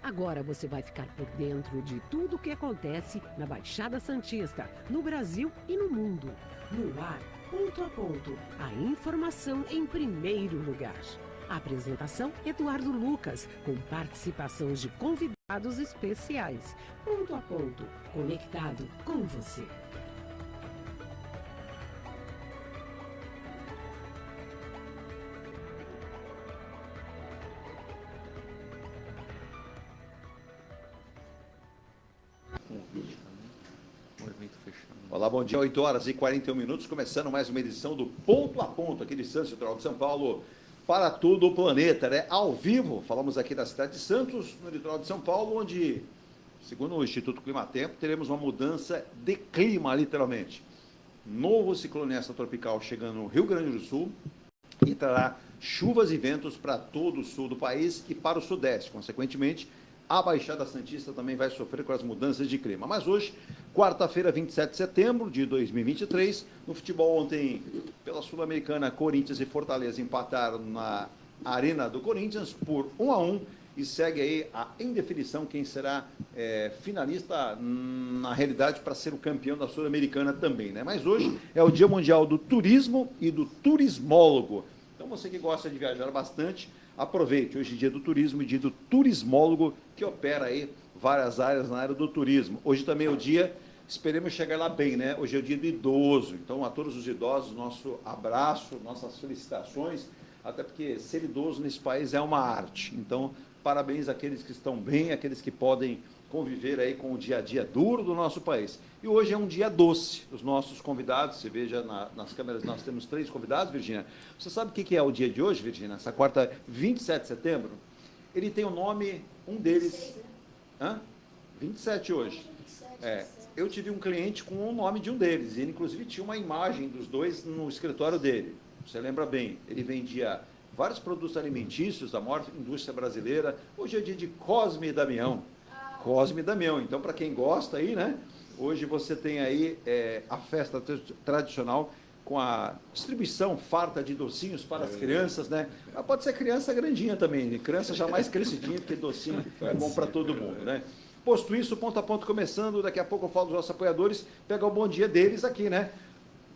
Agora você vai ficar por dentro de tudo o que acontece na Baixada Santista, no Brasil e no mundo. No ar, ponto a ponto, a informação em primeiro lugar. A apresentação, Eduardo Lucas, com participação de convidados especiais. Ponto a ponto, conectado com você. Olá, bom dia, 8 horas e 41 minutos, começando mais uma edição do Ponto a Ponto, aqui de Santos, litoral de São Paulo, para todo o planeta, né? Ao vivo, falamos aqui da cidade de Santos, no litoral de São Paulo, onde, segundo o Instituto Climatempo, teremos uma mudança de clima, literalmente. Novo ciclone extratropical chegando no Rio Grande do Sul e trará chuvas e ventos para todo o sul do país e para o sudeste, consequentemente, a Baixada Santista também vai sofrer com as mudanças de clima. Mas hoje, quarta-feira, 27 de setembro de 2023, no futebol ontem, pela Sul-Americana, Corinthians e Fortaleza empataram na Arena do Corinthians por 1-1 e segue aí a indefinição quem será finalista, na realidade, para ser o campeão da Sul-Americana também, né? Mas hoje é o Dia Mundial do Turismo e do Turismólogo. Então você que gosta de viajar bastante, aproveite, hoje é dia do turismo e dia do turismólogo, que opera aí várias áreas na área do turismo. Hoje também é o dia, esperemos chegar lá bem, né? Hoje é o dia do idoso, então a todos os idosos, nosso abraço, nossas felicitações, até porque ser idoso nesse país é uma arte. Então, parabéns àqueles que estão bem, àqueles que podem conviver aí com o dia a dia duro do nosso país. E hoje é um dia doce. Os nossos convidados, você veja nas câmeras, nós temos 3 convidados, Virgínia. Você sabe o que é o dia de hoje, Virgínia? Essa quarta, 27 de setembro? Ele tem o nome, um deles... Hã? 27 hoje. Eu tive um cliente com o nome de um deles, e ele inclusive tinha uma imagem dos dois no escritório dele. Você lembra bem, ele vendia vários produtos alimentícios da maior indústria brasileira. Hoje é dia de Cosme e Damião. Cosme e Damião. Então, para quem gosta aí, né? Hoje você tem aí a festa tradicional com a distribuição farta de docinhos para as crianças, né? Mas pode ser criança grandinha também, criança já mais crescidinha, porque docinho é bom para todo mundo, né? Posto isso, ponto a ponto começando, daqui a pouco eu falo dos nossos apoiadores, pegar o bom dia deles aqui, né?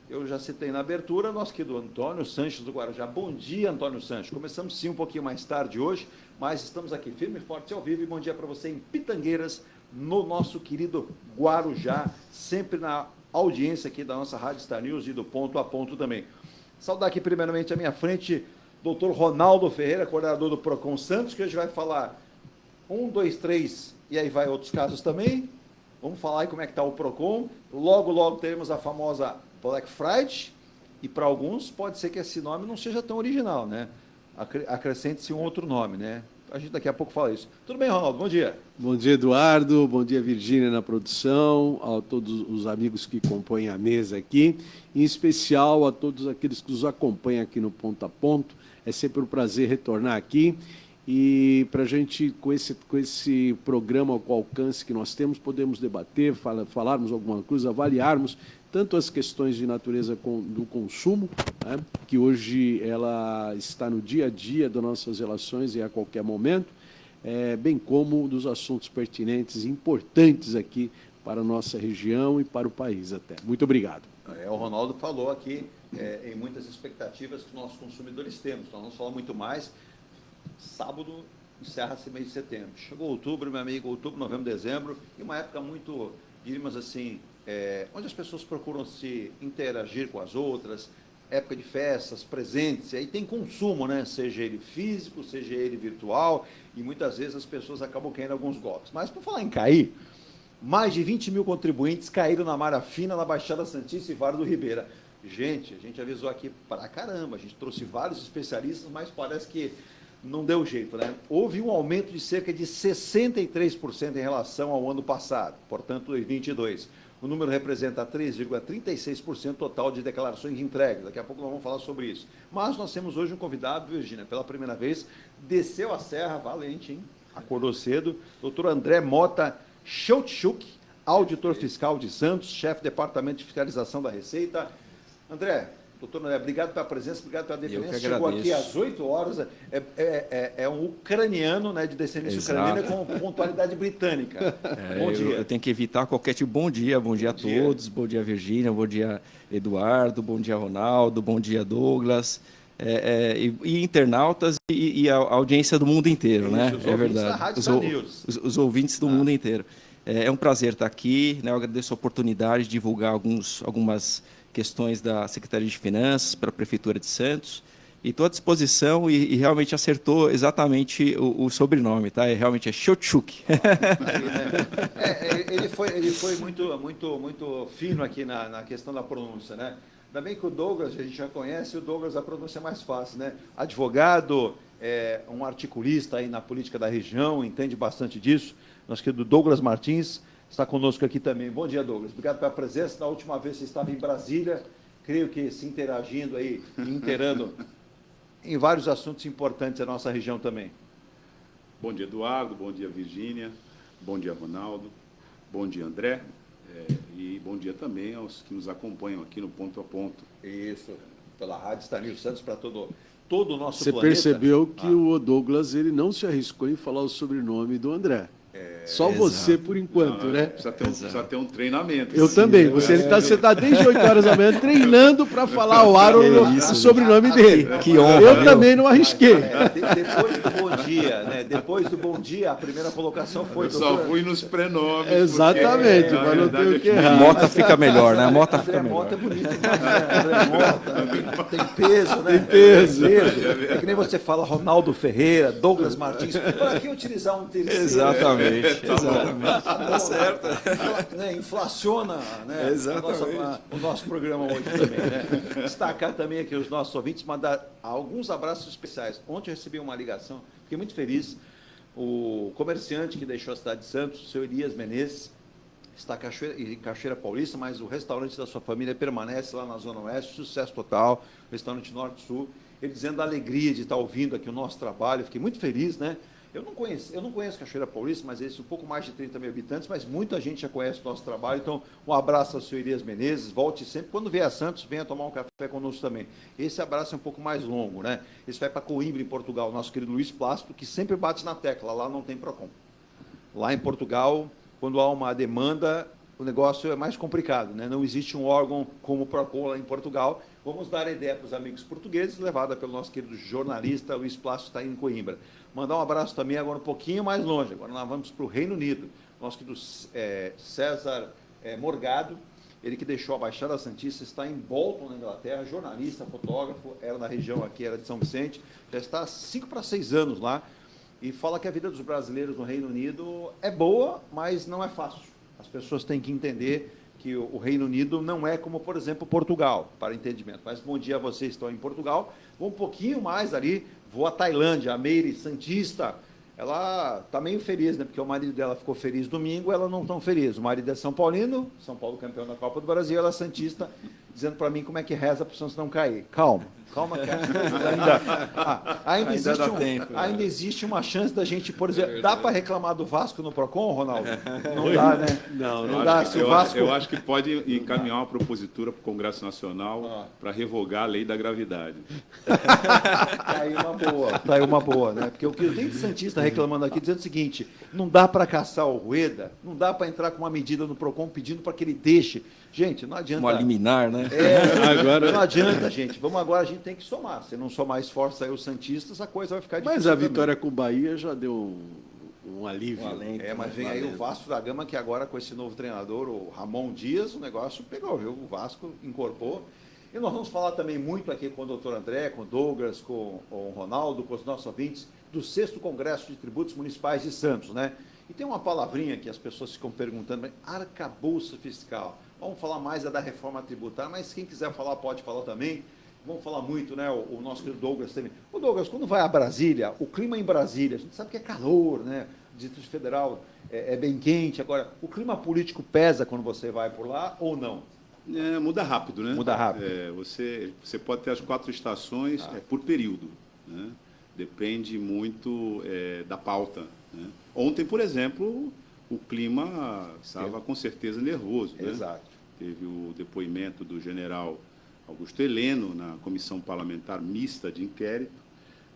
Eu já citei na abertura, nosso querido Antônio Sanches do Guarujá. Bom dia, Antônio Sanches. Começamos sim um pouquinho mais tarde hoje, mas estamos aqui firme e forte ao vivo. E bom dia para você em Pitangueiras, no nosso querido Guarujá, sempre na audiência aqui da nossa Rádio Star News e do Ponto a Ponto também. Saudar aqui primeiramente à minha frente, doutor Ronaldo Ferreira, coordenador do Procon Santos, que hoje vai falar 1, 2, 3, e aí vai outros casos também. Vamos falar aí como é que está o Procon. Logo, logo teremos a famosa Black Friday, e para alguns pode ser que esse nome não seja tão original, né? Acrescente-se um outro nome, né? A gente daqui a pouco fala isso. Tudo bem, Ronaldo? Bom dia. Bom dia, Eduardo. Bom dia, Virgínia, na produção, a todos os amigos que compõem a mesa aqui, em especial a todos aqueles que nos acompanham aqui no Ponto a Ponto. É sempre um prazer retornar aqui e para a gente, com esse programa com alcance que nós temos, podemos debater, falarmos alguma coisa, avaliarmos tanto as questões de natureza do consumo, né, que hoje ela está no dia a dia das nossas relações e a qualquer momento, bem como dos assuntos pertinentes e importantes aqui para a nossa região e para o país até. Muito obrigado. O Ronaldo falou aqui em muitas expectativas que nossos consumidores temos. Nós vamos falar muito mais. Sábado encerra-se mês de setembro. Chegou outubro, meu amigo, outubro, novembro, dezembro, e uma época muito, diríamos assim, onde as pessoas procuram se interagir com as outras, época de festas, presentes, e aí tem consumo, né? Seja ele físico, seja ele virtual, e muitas vezes as pessoas acabam caindo em alguns golpes. Mas, por falar em cair, mais de 20 mil contribuintes caíram na Malha Fina, na Baixada Santista e Vale do Ribeira. Gente, a gente avisou aqui pra caramba, a gente trouxe vários especialistas, mas parece que não deu jeito, né? Houve um aumento de cerca de 63% em relação ao ano passado, portanto, 2022. O número representa 3,36% total de declarações entregues. Daqui a pouco nós vamos falar sobre isso. Mas nós temos hoje um convidado, Virgínia, pela primeira vez, desceu a serra, valente, hein? Acordou cedo, doutor André Mota Schutschuk, auditor fiscal de Santos, chefe do Departamento de Fiscalização da Receita. André, Doutor André, obrigado pela presença, obrigado pela defesa. Eu que Chegou aqui agradeço. às 8 horas, é um ucraniano, né, de descendência Exato. ucraniana com pontualidade britânica. Bom dia. Eu tenho que evitar qualquer tipo. Bom dia a todos, bom dia Virgínia, bom dia Eduardo, bom dia Ronaldo, bom dia Douglas, e internautas e a audiência do mundo inteiro, Isso, né? os É ouvintes da verdade. Rádio Star News. Os ouvintes do mundo inteiro. É um prazer estar aqui, né? Eu agradeço a oportunidade de divulgar algumas questões da Secretaria de Finanças para a Prefeitura de Santos. E estou à disposição e realmente acertou exatamente o sobrenome, tá? Realmente é Shotchuk. Ele foi muito fino aqui na questão da pronúncia, né? Ainda bem que o Douglas, a gente já conhece, o Douglas a pronúncia é mais fácil, né? Advogado, um articulista aí na política da região, entende bastante disso. Nosso querido Douglas Martins está conosco aqui também. Bom dia, Douglas. Obrigado pela presença. Na última vez você estava em Brasília, creio que se interagindo aí, inteirando em vários assuntos importantes da nossa região também. Bom dia, Eduardo. Bom dia, Virgínia. Bom dia, Ronaldo. Bom dia, André. E bom dia também aos que nos acompanham aqui no Ponto a Ponto. Isso, pela Rádio Star News Santos para todo o nosso Você planeta. percebeu que o Douglas ele não se arriscou em falar o sobrenome do André. Só você, por enquanto, né? Precisa ter um treinamento. Eu também. Você está desde 8 horas da manhã treinando para falar ao ar o sobrenome dele. Que honra, Eu viu? também não arrisquei. Depois do bom dia, né? Depois do bom dia, a primeira colocação foi... Eu só fui nos prenomes. Exatamente, porque, mas não tem o que A errar. Mota fica melhor, né? A Mota André fica melhor. Mota é bonito, né? André Mota, né? tem peso, né? Tem peso. É que nem você fala Ronaldo Ferreira, Douglas Martins. Para que utilizar um terceiro? Exatamente. Tá certo. Né? Inflaciona, né? Exatamente. O nosso programa hoje também, né? Destacar também aqui os nossos ouvintes, mandar alguns abraços especiais. Ontem eu recebi uma ligação, fiquei muito feliz. O comerciante que deixou a cidade de Santos, o seu Elias Menezes, está em Cachoeira Paulista, mas o restaurante da sua família permanece lá na Zona Oeste, sucesso total, restaurante Norte-Sul. Ele dizendo a alegria de estar ouvindo aqui o nosso trabalho, fiquei muito feliz, né? Eu não conheço Cachoeira Paulista, mas esse um pouco mais de 30 mil habitantes, mas muita gente já conhece o nosso trabalho. Então, um abraço ao senhor Elias Menezes, volte sempre. Quando vier a Santos, venha tomar um café conosco também. Esse abraço é um pouco mais longo, né? Esse vai para Coimbra, em Portugal, nosso querido Luiz Plácido, que sempre bate na tecla, lá não tem PROCON. Lá em Portugal, quando há uma demanda, o negócio é mais complicado, né? Não existe um órgão como o PROCON lá em Portugal. Vamos dar a ideia para os amigos portugueses, levada pelo nosso querido jornalista Luiz Plácido, está em Coimbra. Mandar um abraço também agora um pouquinho mais longe. Agora nós vamos para o Reino Unido. Nosso querido César Morgado, ele que deixou a Baixada Santista, está em Bolton, na Inglaterra, jornalista, fotógrafo, era da região aqui, era de São Vicente, já está há 5 para 6 anos lá, e fala que a vida dos brasileiros no Reino Unido é boa, mas não é fácil. As pessoas têm que entender que o Reino Unido não é como, por exemplo, Portugal, para entendimento. Mas bom dia a vocês que estão em Portugal. Vou um pouquinho mais ali, vou à Tailândia, a Meire Santista. Ela está meio feliz, né? Porque o marido dela ficou feliz domingo, ela não tão feliz. O marido é São Paulino, São Paulo campeão da Copa do Brasil, ela é Santista, dizendo para mim como é que reza para o Santos não cair. Calma que ainda existe uma chance da gente, por exemplo, dá para reclamar do Vasco no PROCON, Ronaldo? Não dá, né? Não dá. Se o Vasco... Eu acho que pode encaminhar uma propositura para o Congresso Nacional para revogar a lei da gravidade. Tá aí uma boa, né? Porque o que eu tenho de Santista reclamando aqui, dizendo o seguinte, não dá para caçar o Rueda, não dá para entrar com uma medida no PROCON pedindo para que ele deixe. Gente, não adianta... Uma liminar, né? Agora... Não adianta, gente. A gente tem que somar. Se não somar esforço aí os Santistas, a coisa vai ficar difícil. Mas a vitória com o Bahia já deu um alívio. Mas vem aí o Vasco da Gama, que agora com esse novo treinador, o Ramon Dias, o negócio pegou, viu? O Vasco incorporou. E nós vamos falar também muito aqui com o doutor André, com o Douglas, com o Ronaldo, com os nossos ouvintes, do 6º Congresso de Tributos Municipais de Santos, né? E tem uma palavrinha que as pessoas ficam perguntando, arcabouço fiscal. Vamos falar mais da reforma tributária, mas quem quiser falar pode falar também. Vamos falar muito, né? O nosso querido Douglas também. O Douglas, quando vai a Brasília, o clima em Brasília, a gente sabe que é calor, né? O Distrito Federal é bem quente. Agora, o clima político pesa quando você vai por lá ou não? Muda rápido, né? Muda rápido. Você pode ter as 4 estações por período, né? Depende muito da pauta, né? Ontem, por exemplo, o clima estava com certeza nervoso, né? Exato. Teve o depoimento do general Augusto Heleno, na Comissão Parlamentar Mista de Inquérito,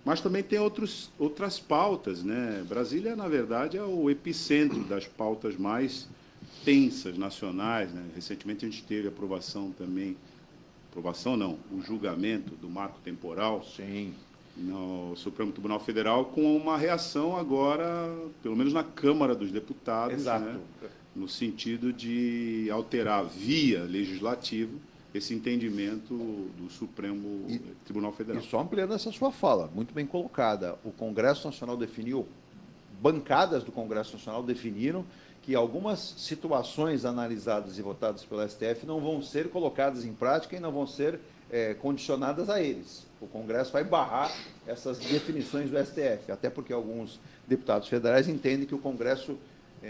mas também tem outras pautas, né? Brasília, na verdade, é o epicentro das pautas mais tensas nacionais, né? Recentemente a gente teve aprovação também, o julgamento do marco temporal. Sim. No Supremo Tribunal Federal, com uma reação agora, pelo menos na Câmara dos Deputados, Exato. né, no sentido de alterar via legislativo esse entendimento do Supremo Tribunal Federal. E só ampliando essa sua fala, muito bem colocada, o Congresso Nacional definiu, bancadas do Congresso Nacional definiram que algumas situações analisadas e votadas pelo STF não vão ser colocadas em prática e não vão ser condicionadas a eles. O Congresso vai barrar essas definições do STF, até porque alguns deputados federais entendem que o Congresso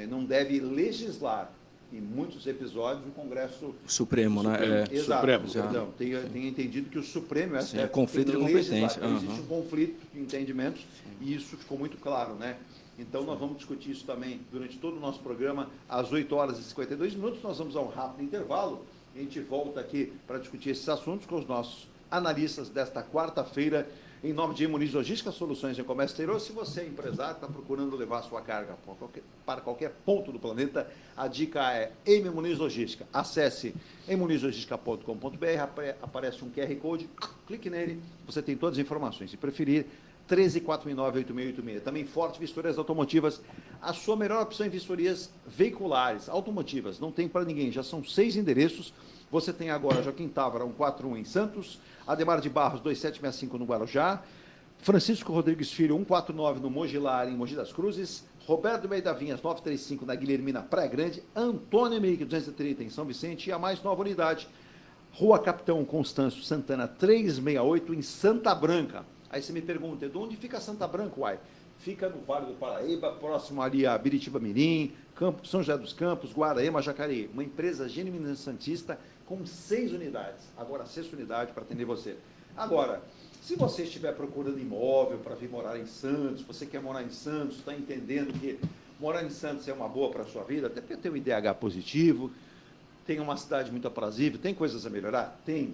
não deve legislar. Em muitos episódios, o Congresso... Supremo, né? Exato. Supremo. Perdão, tem entendido que o Supremo... Sim, é conflito de competência. Então, existe um conflito de entendimentos e isso ficou muito claro, né? Então, nós vamos discutir isso também durante todo o nosso programa, às 8 horas e 52 minutos. Nós vamos a um rápido intervalo. A gente volta aqui para discutir esses assuntos com os nossos analistas desta quarta-feira, em nome de Muniz Logística, soluções em comércio exterior. Se você é empresário, está procurando levar a sua carga para qualquer ponto do planeta, a dica é M Muniz Logística. Acesse emunizlogistica.com.br, aparece um QR Code, clique nele, você tem todas as informações. Se preferir, 13498686. Também Forte Vistorias Automotivas, a sua melhor opção em vistorias veiculares, automotivas. Não tem para ninguém, já são 6 endereços. Você tem agora Joaquim Távora 141 em Santos, Ademar de Barros 2765 no Guarujá, Francisco Rodrigues Filho 149 no Mogilar, em Mogi das Cruzes, Roberto Meida Vinhas 935 na Guilhermina Praia Grande, Antônio Henrique 230 em São Vicente e a mais nova unidade, Rua Capitão Constâncio Santana 368 em Santa Branca. Aí você me pergunta, de onde fica Santa Branca, uai? Fica no Vale do Paraíba, próximo ali a Biritiba Mirim, São José dos Campos, Guaraíma, Jacareí. Uma empresa genuinamente santista com 6 unidades. Agora, a 6ª unidade para atender você. Agora, se você estiver procurando imóvel para vir morar em Santos, você quer morar em Santos, está entendendo que morar em Santos é uma boa para a sua vida, até porque tem um IDH positivo, tem uma cidade muito aprazível, tem coisas a melhorar? Tem.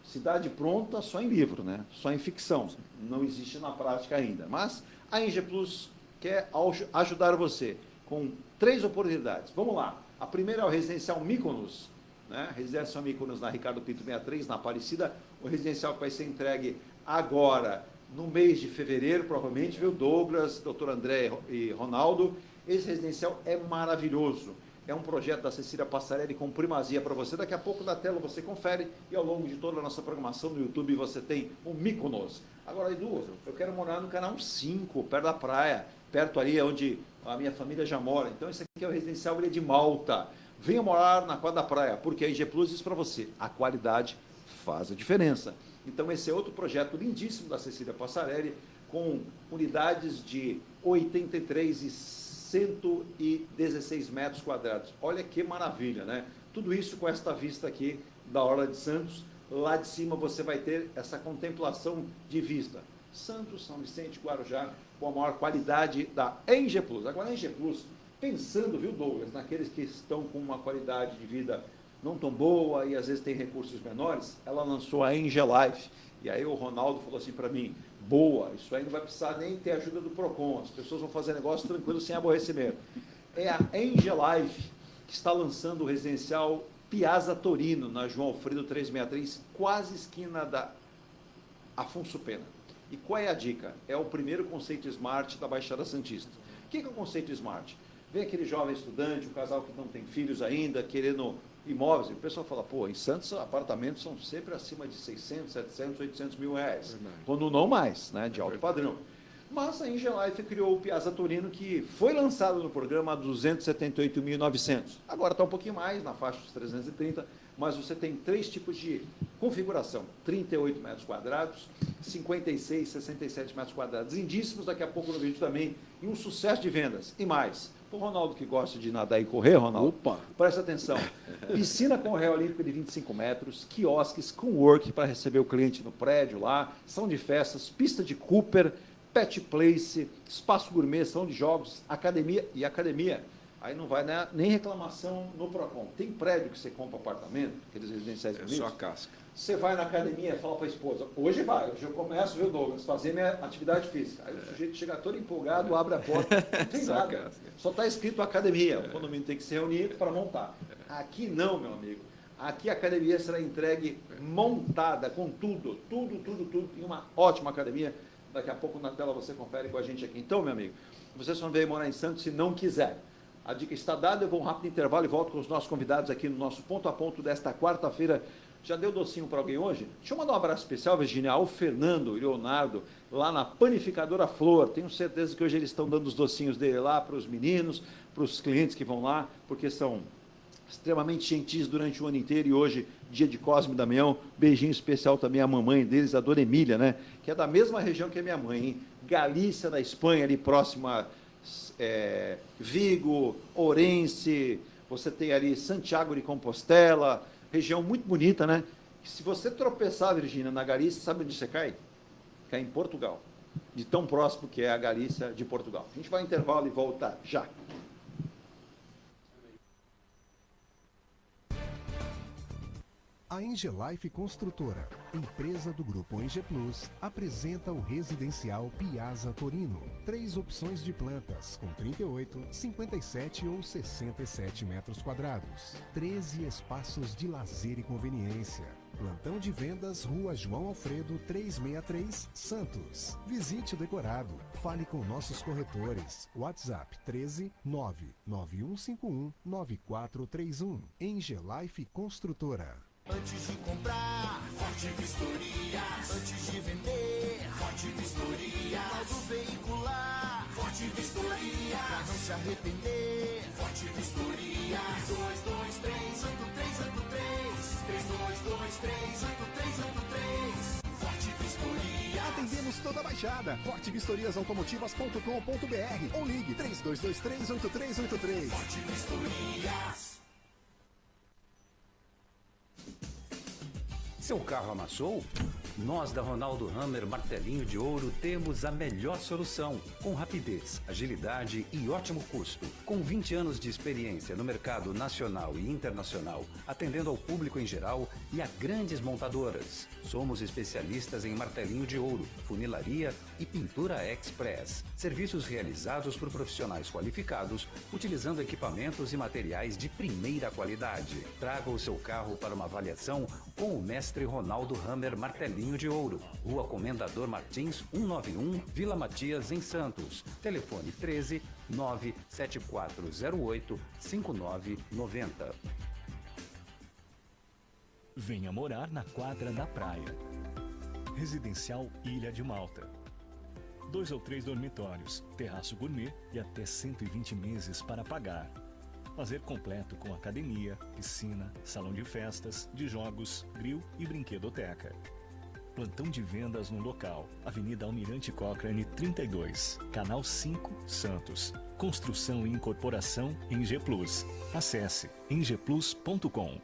Cidade pronta só em livro, né? Só em ficção. Não existe na prática ainda. Mas a Eng Plus quer ajudar você com 3 oportunidades. Vamos lá. A primeira é o Residencial Mykonos, né? Residencial Mykonos na Ricardo Pinto 63, na Aparecida. O residencial que vai ser entregue agora, no mês de fevereiro, provavelmente, viu? Douglas, doutor André e Ronaldo. Esse residencial é maravilhoso. É um projeto da Cecília Passarelli com primazia para você. Daqui a pouco na tela você confere e ao longo de toda a nossa programação no YouTube você tem o Mykonos. Agora, Edu, eu quero morar no canal 5, perto da praia, perto ali onde a minha família já mora. Então, esse aqui é o residencial Ilha de Malta. Venha morar na quadra da praia, porque a IG Plus diz para você, a qualidade faz a diferença. Então, esse é outro projeto lindíssimo da Cecília Passarelli, com unidades de 83 e 116 metros quadrados. Olha que maravilha, né? Tudo isso com esta vista aqui da Orla de Santos. Lá de cima você vai ter essa contemplação de vista. Santos, São Vicente, Guarujá, com a maior qualidade da Eng Plus. Agora, a Eng Plus, pensando, viu, Douglas, naqueles que estão com uma qualidade de vida não tão boa e às vezes tem recursos menores, ela lançou a Eng Life. E aí o Ronaldo falou assim para mim, boa, isso aí não vai precisar nem ter ajuda do PROCON, as pessoas vão fazer negócio tranquilo, sem aborrecimento. É a Eng Life que está lançando o residencial Piazza Torino, na João Alfredo 363, quase esquina da Afonso Pena. E qual é a dica? É o primeiro conceito Smart da Baixada Santista. O que é o conceito Smart? Vem aquele jovem estudante, um casal que não tem filhos ainda, querendo imóveis. O pessoal fala, pô, em Santos apartamentos são sempre acima de 600, 700, 800 mil reais. Quando não mais, né, de alto padrão. Mas a Eng Life criou o Piazza Torino, que foi lançado no programa a 278.900. Agora está um pouquinho mais, na faixa dos 330, mas você tem 3 tipos de configuração. 38 metros quadrados, 56, 67 metros quadrados. Lindíssimos, daqui a pouco no vídeo também, e um sucesso de vendas. E mais, o Ronaldo que gosta de nadar e correr, Ronaldo, Opa. Presta atenção. Piscina com réu olímpico de 25 metros, quiosques com work para receber o cliente no prédio lá, salão de festas, pista de Cooper, pet place, espaço gourmet, salão de jogos, academia e academia. Aí não vai nem reclamação no PROCON. Tem prédio que você compra apartamento, aqueles residenciais bonitos. Só a casca. Você vai na academia e fala para a esposa, hoje eu começo, viu, Douglas, fazer minha atividade física. Aí o sujeito chega todo empolgado, abre a porta, não tem Só nada. casca. Só está escrito academia. O condomínio tem que se reunir para montar. Aqui não, meu amigo. Aqui a academia será entregue montada com tudo. Tem uma ótima academia. Daqui a pouco na tela você confere com a gente aqui. Então, meu amigo, você só não veio morar em Santos se não quiser. A dica está dada, eu vou um rápido intervalo e volto com os nossos convidados aqui no nosso ponto a ponto desta quarta-feira. Já deu docinho para alguém hoje? Deixa eu mandar um abraço especial, Virginia, ao Fernando e Leonardo, lá na Panificadora Flor. Tenho certeza que hoje eles estão dando os docinhos dele lá para os meninos, para os clientes que vão lá, porque são extremamente gentis durante o ano inteiro e hoje, dia de Cosme e Damião. Beijinho especial também à mamãe deles, a Dona Emília, né? Que é da mesma região que a minha mãe, hein? Galícia, na Espanha, ali próximo a Vigo, Ourense, você tem ali Santiago de Compostela, região muito bonita, né? Se você tropeçar, Virgínia, na Galícia, sabe onde você cai? Cai em Portugal, de tão próximo que é a Galícia de Portugal. A gente vai ao intervalo e volta já. A Engelife Construtora, empresa do Grupo Engeplus, apresenta o residencial Piazza Torino. 3 opções de plantas, com 38, 57 ou 67 metros quadrados. 13 espaços de lazer e conveniência. Plantão de vendas, Rua João Alfredo, 363, Santos. Visite o decorado. Fale com nossos corretores. WhatsApp 13 99151 9431. Engelife Construtora. Antes de comprar, Forte Vistoria. Antes de vender, Forte Vistoria. Modo veicular, Forte Vistoria. Pra não se arrepender, Forte Vistoria. 322383. 322383. Forte Vistoria. Atendemos toda a Baixada. fortevistoriasautomotivas.com.br ou ligue 32238383. Forte Vistorias. Seu carro amassou? Nós da Ronaldo Hammer Martelinho de Ouro temos a melhor solução, com rapidez, agilidade e ótimo custo. Com 20 anos de experiência no mercado nacional e internacional, atendendo ao público em geral e a grandes montadoras. Somos especialistas em martelinho de ouro, funilaria e pintura express. Serviços realizados por profissionais qualificados, utilizando equipamentos e materiais de primeira qualidade. Traga o seu carro para uma avaliação com o mestre Ronaldo Hammer Martelinho de Ouro, Rua Comendador Martins, 191, Vila Matias, em Santos. Telefone 13 97408 5990. Venha morar na quadra da praia. Residencial Ilha de Malta. 2 ou 3 dormitórios, terraço gourmet e até 120 meses para pagar. Lazer completo com academia, piscina, salão de festas, de jogos, grill e brinquedoteca. Plantão de vendas no local. Avenida Almirante Cochrane 32, Canal 5, Santos. Construção e incorporação Engeplus. Acesse engeplus.com.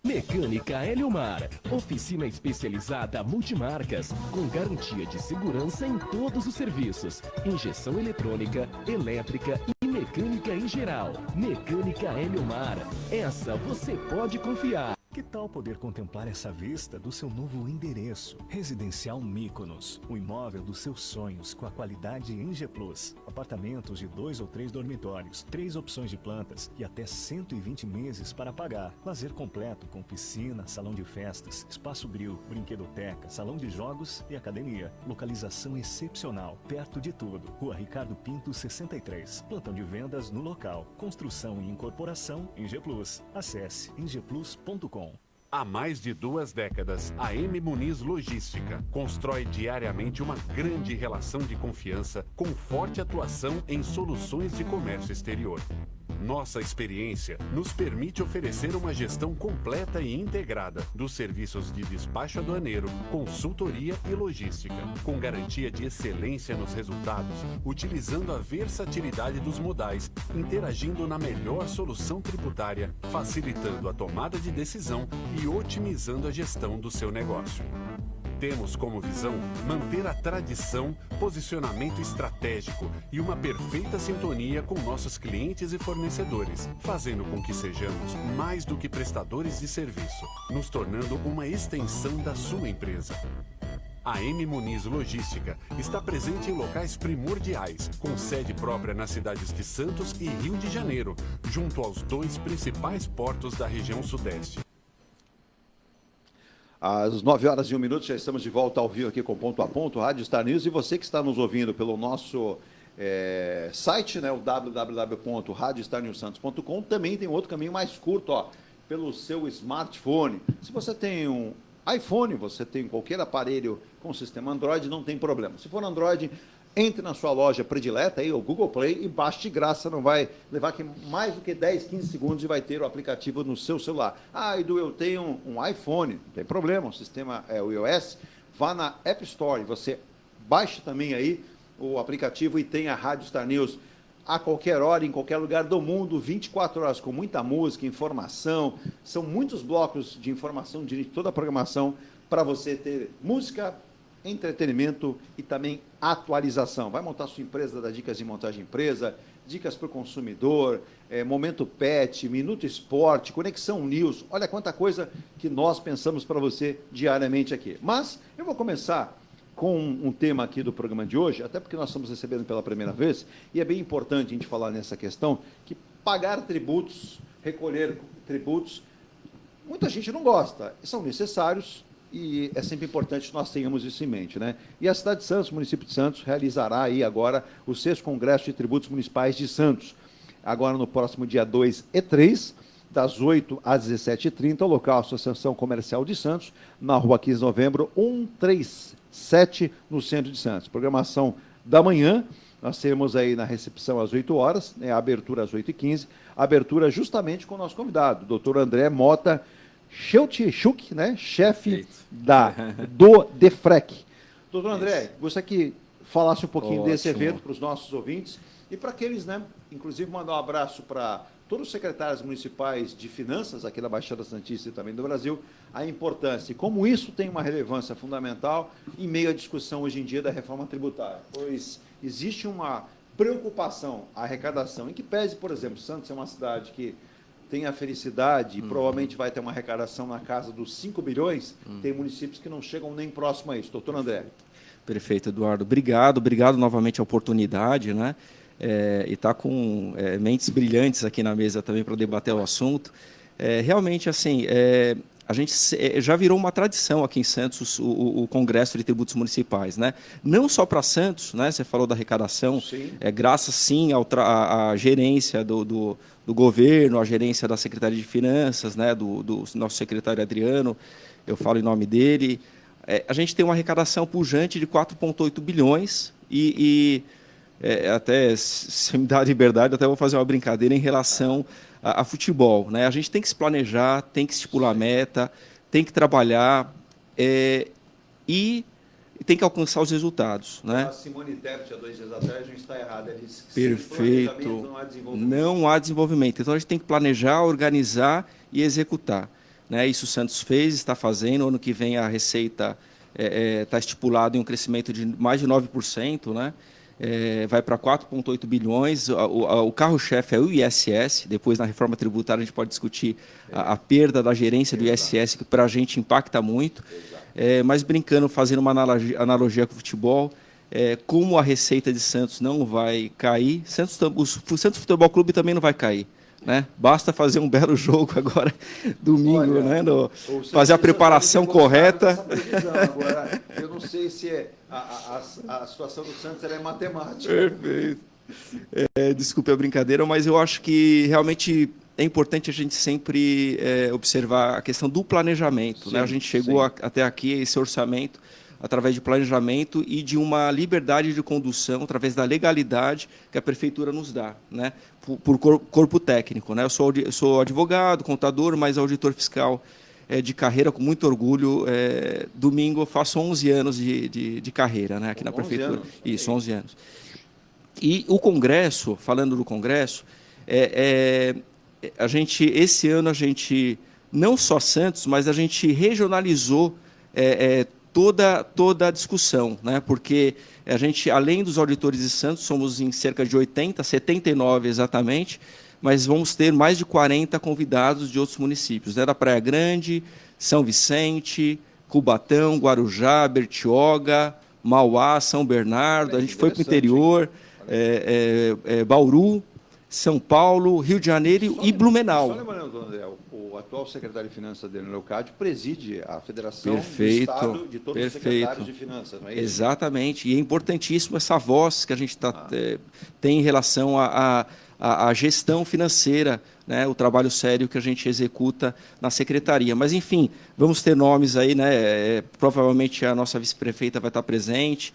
Mecânica Heliomar, oficina especializada multimarcas, com garantia de segurança em todos os serviços, injeção eletrônica, elétrica e mecânica em geral. Mecânica Heliomar, essa você pode confiar. Que tal poder contemplar essa vista do seu novo endereço? Residencial Mykonos, o imóvel dos seus sonhos com a qualidade Engeplus. Apartamentos de 2 ou 3 dormitórios, 3 opções de plantas e até 120 meses para pagar. Lazer completo com piscina, salão de festas, espaço grill, brinquedoteca, salão de jogos e academia. Localização excepcional, perto de tudo. Rua Ricardo Pinto 63. Plantão de vendas no local. Construção e incorporação Engeplus. Acesse engeplus.com. Há mais de 2 décadas, a M Muniz Logística constrói diariamente uma grande relação de confiança com forte atuação em soluções de comércio exterior. Nossa experiência nos permite oferecer uma gestão completa e integrada dos serviços de despacho aduaneiro, consultoria e logística, com garantia de excelência nos resultados, utilizando a versatilidade dos modais, interagindo na melhor solução tributária, facilitando a tomada de decisão e otimizando a gestão do seu negócio. Temos como visão manter a tradição, posicionamento estratégico e uma perfeita sintonia com nossos clientes e fornecedores, fazendo com que sejamos mais do que prestadores de serviço, nos tornando uma extensão da sua empresa. A M Muniz Logística está presente em locais primordiais, com sede própria nas cidades de Santos e Rio de Janeiro, junto aos 2 principais portos da região sudeste. Às 9h01, já estamos de volta ao vivo aqui com Ponto a Ponto, Rádio Star News. E você que está nos ouvindo pelo nosso site, né, o www.radiostarnewsantos.com, também tem outro caminho mais curto, ó, pelo seu smartphone. Se você tem um iPhone, você tem qualquer aparelho com sistema Android, não tem problema. Se for Android, entre na sua loja predileta, aí, o Google Play, e baixe de graça, não vai levar aqui mais do que 10, 15 segundos e vai ter o aplicativo no seu celular. Ah, Edu, eu tenho um iPhone, não tem problema, o sistema é o iOS, vá na App Store, você baixa também aí o aplicativo e tem a Rádio Star News a qualquer hora, em qualquer lugar do mundo, 24 horas, com muita música, informação, são muitos blocos de informação de toda a programação para você ter música, entretenimento e também atualização. Vai montar sua empresa, dá dicas de montagem de empresa, dicas para o consumidor, Momento Pet, Minuto Esporte, Conexão News. Olha quanta coisa que nós pensamos para você diariamente aqui. Mas eu vou começar com um tema aqui do programa de hoje, até porque nós estamos recebendo pela primeira vez, e é bem importante a gente falar nessa questão, que pagar tributos, recolher tributos, muita gente não gosta, são necessários, e é sempre importante que nós tenhamos isso em mente, né? E a cidade de Santos, o município de Santos, realizará aí agora o 6º Congresso de Tributos Municipais de Santos, agora no próximo dia 2 e 3, das 8 às 17h30, o local Associação Comercial de Santos, na rua 15 de novembro, 137, no centro de Santos. Programação da manhã, nós temos aí na recepção às 8 horas, né, a abertura às 8h15, abertura justamente com o nosso convidado, o doutor André Mota Schultz, né, chefe do DEFREC. Doutor André, gostaria que falasse um pouquinho desse evento para os nossos ouvintes e para aqueles, né, inclusive mandar um abraço para todos os secretários municipais de finanças aqui da Baixada Santista e também do Brasil, a importância e como isso tem uma relevância fundamental em meio à discussão hoje em dia da reforma tributária, pois existe uma preocupação, a arrecadação, em que pese, por exemplo, Santos é uma cidade que tem a felicidade e provavelmente vai ter uma arrecadação na casa dos 5 bilhões, tem municípios que não chegam nem próximo a isso. Doutor André. Perfeito, Eduardo. Obrigado novamente a oportunidade, né? E está com mentes brilhantes aqui na mesa também para debater o assunto. Realmente, assim, a gente já virou uma tradição aqui em Santos o Congresso de Tributos Municipais, né? Não só para Santos, né? Você falou da arrecadação, graças sim à gerência do governo, à gerência da Secretaria de Finanças, né? Do nosso secretário Adriano, eu falo em nome dele. A gente tem uma arrecadação pujante de 4,8 bilhões até, se me dá a liberdade, até vou fazer uma brincadeira em relação a futebol, né? A gente tem que se planejar, tem que estipular meta, tem que trabalhar e tem que alcançar os resultados, né? A Simone Tebet, há 2 dias atrás, não está errada. Ela disse que perfeito. Não há desenvolvimento. Não há desenvolvimento. Então, a gente tem que planejar, organizar e executar, né? Isso o Santos fez, está fazendo. Ano que vem a receita está estipulado em um crescimento de mais de 9%, né? Vai para 4,8 bilhões. O carro-chefe é o ISS. Depois, na reforma tributária, a gente pode discutir a perda da gerência do ISS, que para a gente impacta muito. Mas brincando, fazendo uma analogia com o futebol, como a receita de Santos não vai cair, o Santos Futebol Clube também não vai cair, né? Basta fazer um belo jogo agora, domingo, né? Fazer a preparação correta. Agora, eu não sei se a situação do Santos é matemática. Perfeito. Desculpe a brincadeira, mas eu acho que realmente é importante a gente sempre observar a questão do planejamento, né? A gente chegou até aqui, esse orçamento, através de planejamento e de uma liberdade de condução, através da legalidade que a Prefeitura nos dá, né? Por corpo técnico, né? Eu sou advogado, contador, mas auditor fiscal de carreira, com muito orgulho. Domingo eu faço 11 anos de carreira, né? Aqui na Prefeitura. Isso, 11 anos. E o Congresso, falando do Congresso, esse ano a gente, não só Santos, mas a gente regionalizou toda a discussão, né? Porque a gente, além dos auditores de Santos, somos em cerca de 80, 79 exatamente, mas vamos ter mais de 40 convidados de outros municípios, né? Da Praia Grande, São Vicente, Cubatão, Guarujá, Bertioga, Mauá, São Bernardo, a gente foi para o interior, Bauru, São Paulo, Rio de Janeiro e Blumenau. Só lembrando, André, o atual secretário de Finanças, Adriano Leocádio, preside a Federação Perfeito, do Estado de todos os secretários de Finanças, não é isso? Exatamente, e é importantíssimo essa voz que a gente tem em relação à gestão financeira, né, o trabalho sério que a gente executa na secretaria. Mas, enfim, vamos ter nomes aí, né? Provavelmente a nossa vice-prefeita vai estar presente,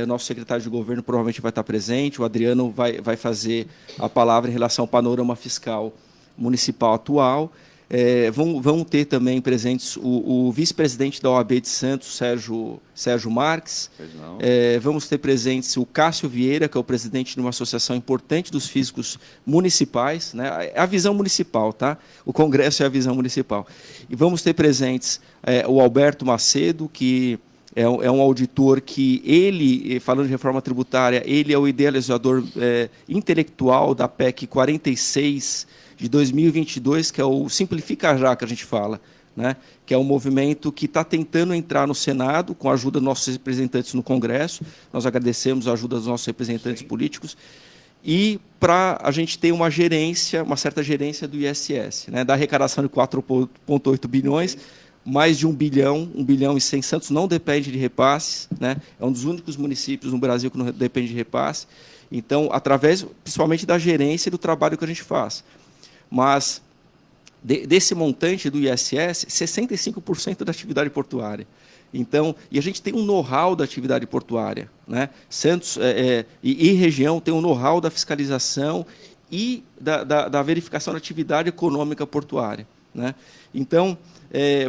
o nosso secretário de governo provavelmente vai estar presente, o Adriano vai fazer a palavra em relação ao panorama fiscal municipal atual. Vão ter também presentes o vice-presidente da OAB de Santos, Sérgio Marques. Vamos ter presentes o Cássio Vieira, que é o presidente de uma associação importante dos físicos municipais, né? É a visão municipal, tá? O Congresso é a visão municipal. E vamos ter presentes o Alberto Macedo, que é um auditor que ele, falando de reforma tributária, ele é o idealizador intelectual da PEC 46 de 2022, que é o Simplifica Já, que a gente fala, né? Que é um movimento que está tentando entrar no Senado, com a ajuda dos nossos representantes no Congresso. Nós agradecemos a ajuda dos nossos representantes políticos. E para a gente ter uma certa gerência do ISS, né? Da arrecadação de 4,8 bilhões, mais de 1 bilhão e 100. Santos não depende de repasses, né? É um dos únicos municípios no Brasil que não depende de repasse. Então, através, principalmente, da gerência e do trabalho que a gente faz. Mas, desse montante do ISS, 65% da atividade portuária. Então, e a gente tem um know-how da atividade portuária, né? Santos e região tem um know-how da fiscalização e da verificação da atividade econômica portuária, né? Então,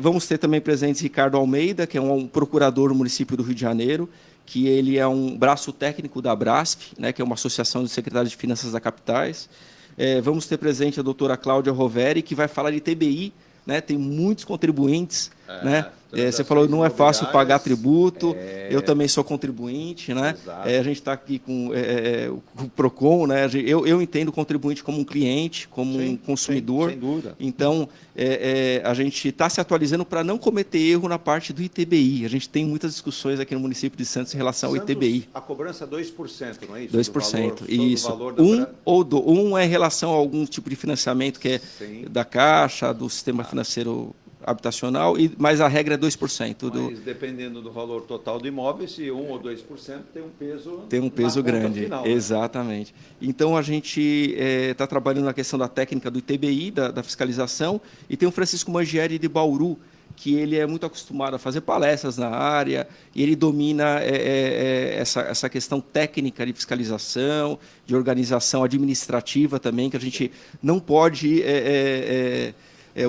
vamos ter também presentes Ricardo Almeida, que é um procurador do município do Rio de Janeiro, que ele é um braço técnico da Brasf, né, que é uma associação de secretários de finanças da capitais. Vamos ter presente a doutora Cláudia Roveri, que vai falar de TBI, né? Tem muitos contribuintes, né? Você falou que não é fácil pagar tributo, eu também sou contribuinte, né? A gente está aqui com o PROCON, né? Eu entendo o contribuinte como um cliente, como um consumidor. Sem dúvida. Então, a gente está se atualizando para não cometer erro na parte do ITBI. A gente tem muitas discussões aqui no município de Santos em relação ao ITBI. A cobrança é 2%, não é isso? 2%, isso. Um Um é em relação a algum tipo de financiamento que é da Caixa, do sistema financeiro habitacional, mas a regra é 2%. Mas dependendo do valor total do imóvel, se 1 ou 2% tem um peso. Tem um peso grande, final, exatamente. Né? Então a gente está trabalhando na questão da técnica do ITBI, da fiscalização, e tem o Francisco Mangieri de Bauru, que ele é muito acostumado a fazer palestras na área, e ele domina essa questão técnica de fiscalização, de organização administrativa também, que a gente não pode...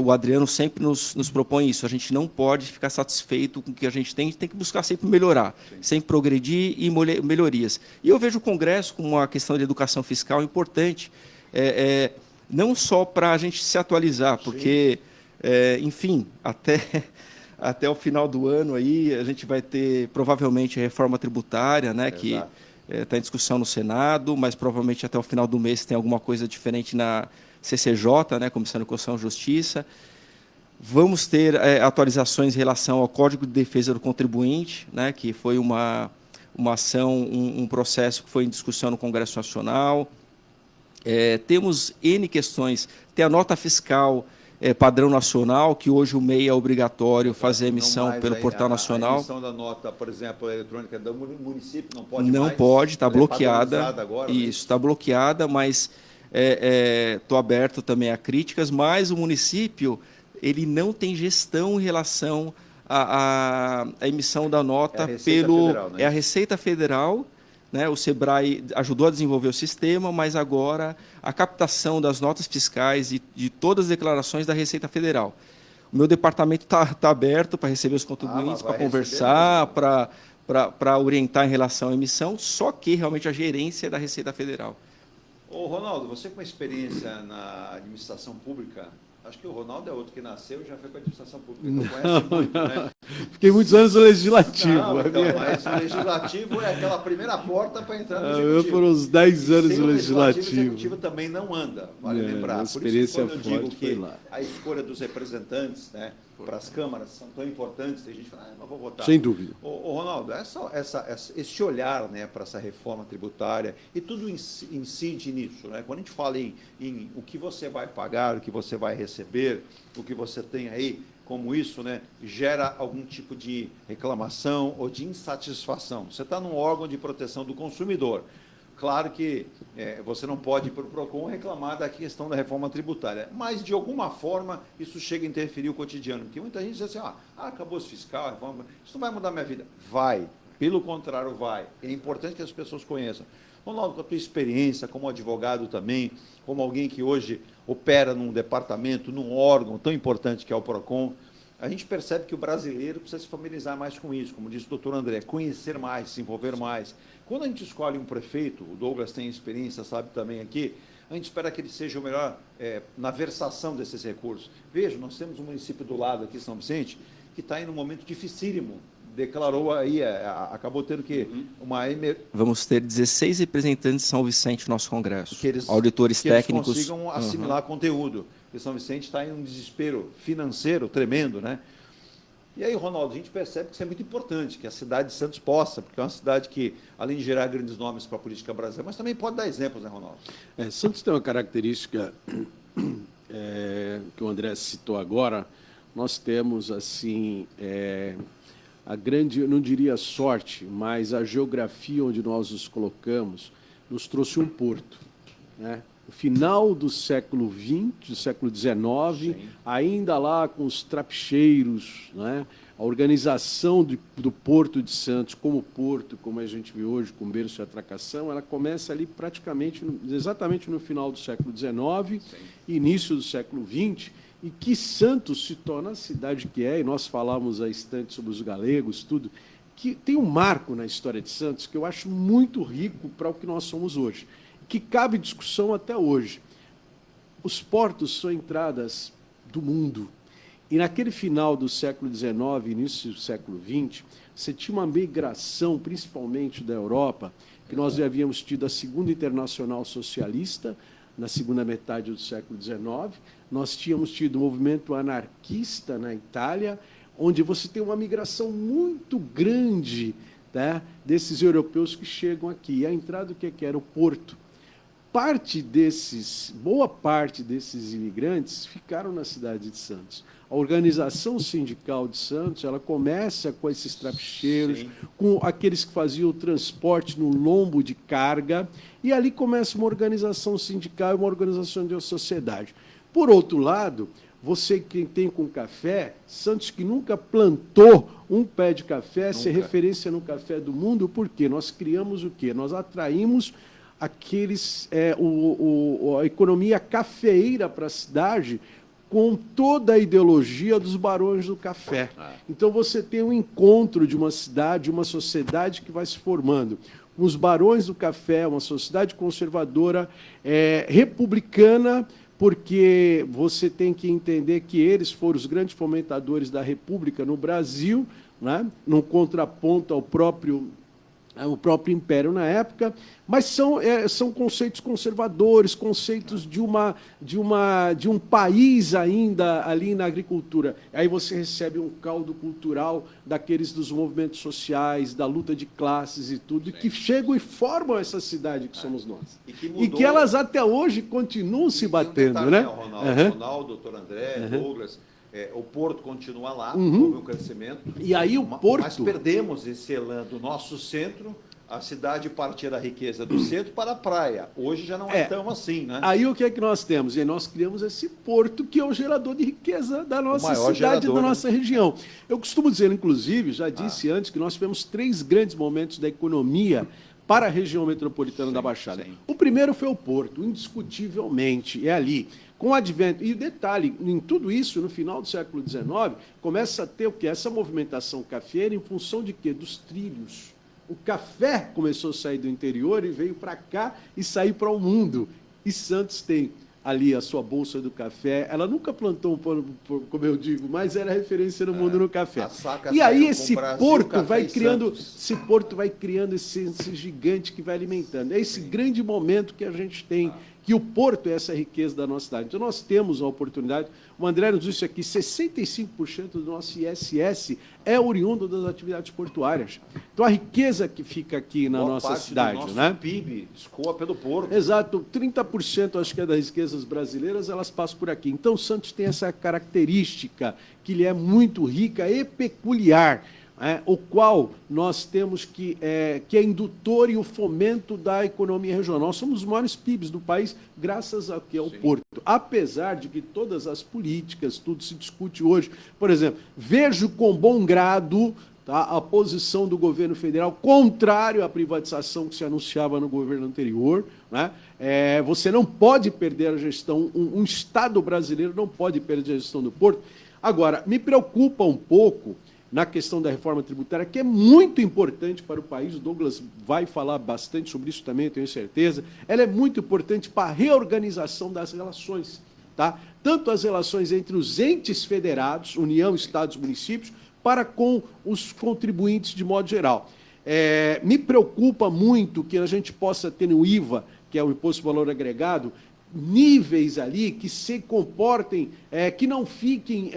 o Adriano sempre nos propõe isso, a gente não pode ficar satisfeito com o que a gente tem que buscar sempre melhorar, sempre progredir e melhorias. E eu vejo o Congresso como uma questão de educação fiscal importante, não só para a gente se atualizar, porque, enfim, até o final do ano aí, a gente vai ter provavelmente a reforma tributária, né, que está em discussão no Senado, mas provavelmente até o final do mês tem alguma coisa diferente na CCJ, né, Comissão de Constituição e Justiça. Vamos ter atualizações em relação ao Código de Defesa do Contribuinte, né, que foi uma ação, um processo que foi em discussão no Congresso Nacional. Temos N questões. Tem a nota fiscal padrão nacional, que hoje o MEI é obrigatório fazer emissão pelo Portal Nacional. A emissão da nota, por exemplo, eletrônica do município não pode mais? Não pode, está bloqueada. Agora, isso, está bloqueada, mas... Estou aberto também a críticas, mas o município ele não tem gestão em relação à emissão da nota a Receita Federal, né? O SEBRAE ajudou a desenvolver o sistema, mas agora a captação das notas fiscais e de todas as declarações da Receita Federal. O meu departamento está aberto para receber os contribuintes, para conversar, para orientar em relação à emissão, só que realmente a gerência é da Receita Federal. Ô, Ronaldo, você com experiência na administração pública, Acho que o Ronaldo é outro que nasceu e já foi para a administração pública, então conhece muito, né? Fiquei muitos anos no Legislativo. Não, então, mas o Legislativo é aquela primeira porta para entrar no Executivo. Foram uns 10 anos Sem no o Legislativo. O Executivo também não anda, vale lembrar. Uma Por experiência isso que quando eu digo forte foi que lá. a escolha dos representantes, né, para as câmaras são tão importantes, tem gente que fala, não vou votar. Sem dúvida. Ô, Ronaldo, esse olhar, né, para essa reforma tributária, e tudo incide nisso, né? Quando a gente fala em o que você vai pagar, o que você vai receber, o que você tem aí, como isso, né, gera algum tipo de reclamação ou de insatisfação. Você está num órgão de proteção do consumidor. Claro que você não pode ir para o PROCON reclamar da questão da reforma tributária, mas, de alguma forma, isso chega a interferir o cotidiano. Porque muita gente diz assim, acabou esse fiscal, reforma, isso não vai mudar a minha vida. Vai, pelo contrário, vai. É importante que as pessoas conheçam. Ronaldo, com a tua experiência como advogado também, como alguém que hoje opera num departamento, num órgão tão importante que é o PROCON, a gente percebe que o brasileiro precisa se familiarizar mais com isso, como disse o doutor André, conhecer mais, se envolver mais. Quando a gente escolhe um prefeito, o Douglas tem experiência, sabe também aqui, a gente espera que ele seja o melhor na versação desses recursos. Veja, nós temos um município do lado aqui, São Vicente, que está em um momento dificílimo. Declarou aí, acabou tendo que Vamos ter 16 representantes de São Vicente no nosso Congresso, que eles, auditores que técnicos. Eles consigam assimilar conteúdo, porque São Vicente está em um desespero financeiro tremendo, né? E aí, Ronaldo, a gente percebe que isso é muito importante, que a cidade de Santos possa, porque é uma cidade que, além de gerar grandes nomes para a política brasileira, mas também pode dar exemplos, né, Ronaldo? Santos tem uma característica que o André citou agora. Nós temos, assim, a grande, eu não diria sorte, mas a geografia onde nós nos colocamos nos trouxe um porto, né? No final do século XX, do século XIX, ainda lá com os trapicheiros, né? A organização do Porto de Santos como porto, como a gente vê hoje, com berço e atracação, ela começa ali praticamente, exatamente no final do século XIX, início do século XX, e que Santos se torna a cidade que é, e nós falamos há instantes sobre os galegos, tudo, que tem um marco na história de Santos que eu acho muito rico para o que nós somos hoje, que cabe discussão até hoje. Os portos são entradas do mundo. E naquele final do século XIX, início do século XX, você tinha uma migração, principalmente da Europa, que nós já havíamos tido a Segunda Internacional Socialista, na segunda metade do século XIX, nós tínhamos tido o movimento anarquista na Itália, onde você tem uma migração muito grande, tá, desses europeus que chegam aqui. E a entrada, o que era? O porto. Boa parte desses imigrantes ficaram na cidade de Santos. A organização sindical de Santos, ela começa com esses trapicheiros, com aqueles que faziam o transporte no lombo de carga, e ali começa uma organização sindical e uma organização de sociedade. Por outro lado, você que tem com café, Santos que nunca plantou um pé de café, ser referência no café do mundo, porque nós criamos o quê? Nós atraímos aqueles, a economia cafeeira para a cidade, com toda a ideologia dos barões do café. Então, você tem um encontro de uma cidade, uma sociedade que vai se formando. Os barões do café, uma sociedade conservadora, republicana, porque você tem que entender que eles foram os grandes fomentadores da República no Brasil, né, num contraponto ao próprio Império na época, mas são conceitos conservadores, conceitos de um país ainda ali na agricultura. Aí você recebe um caldo cultural daqueles dos movimentos sociais, da luta de classes e tudo, que chegam e formam essa cidade que somos nós. E que elas até hoje continuam se batendo, né? Ronaldo, doutor André, Douglas, o porto continua lá, houve um crescimento. E aí o porto... Mas perdemos esse elan do nosso centro, a cidade partia da riqueza do centro para a praia. Hoje já não é tão assim, né? Aí o que é que nós temos? E nós criamos esse porto que é o gerador de riqueza da nossa cidade, da nossa região. Eu costumo dizer, inclusive, já disse antes, que nós tivemos 3 grandes momentos da economia para a região metropolitana da Baixada. O primeiro foi o porto, indiscutivelmente, é ali. Com o advento, e o detalhe, em tudo isso, no final do século XIX, começa a ter o quê? Essa movimentação cafeeira em função de quê? Dos trilhos. O café começou a sair do interior e veio para cá e sair para o mundo. E Santos tem ali a sua bolsa do café. Ela nunca plantou um pano, como eu digo, mas era referência no mundo no café. E aí esse porto vai criando, esse gigante que vai alimentando. É esse grande momento que a gente tem, que o porto é essa riqueza da nossa cidade. Então nós temos a oportunidade, o André nos disse aqui, 65% do nosso ISS é oriundo das atividades portuárias. Então a riqueza que fica aqui na nossa cidade, do nosso né? PIB escoa pelo porto. Exato, 30% acho que é das riquezas brasileiras, elas passam por aqui. Então Santos tem essa característica que lhe é muito rica e peculiar, o qual nós temos que é indutor e o fomento da economia regional. Nós somos os maiores PIBs do país, graças ao que é o porto. Apesar de que todas as políticas, tudo se discute hoje. Por exemplo, vejo com bom grado, tá, a posição do governo federal contrário à privatização que se anunciava no governo anterior, né? Você não pode perder a gestão, um Estado brasileiro não pode perder a gestão do porto. Agora, me preocupa um pouco na questão da reforma tributária, que é muito importante para o país, o Douglas vai falar bastante sobre isso também, tenho certeza. Ela é muito importante para a reorganização das relações, tá? Tanto as relações entre os entes federados, União, Estados, municípios, para com os contribuintes de modo geral. Me preocupa muito que a gente possa ter no IVA, que é o Imposto de Valor Agregado, níveis ali que se comportem, que não fiquem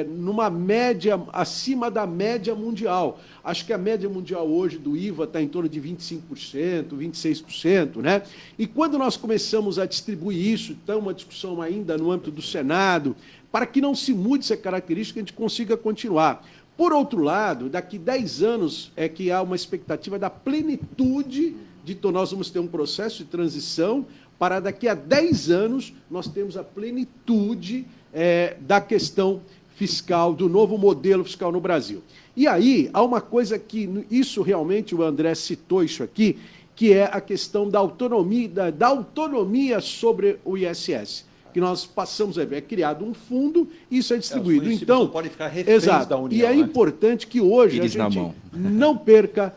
numa média, acima da média mundial. Acho que a média mundial hoje do IVA está em torno de 25%, 26%, né? E quando nós começamos a distribuir isso, então uma discussão ainda no âmbito do Senado, para que não se mude essa característica, a gente consiga continuar. Por outro lado, daqui 10 anos é que há uma expectativa da plenitude nós vamos ter um processo de transição para daqui a 10 anos nós temos a plenitude da questão fiscal, do novo modelo fiscal no Brasil. E aí, há uma coisa que, isso realmente, o André citou isso aqui, que é a questão da autonomia sobre o ISS, que nós passamos a ver, é criado um fundo e isso é distribuído. Então, pode ficar reféns da União, e é importante que hoje a gente não perca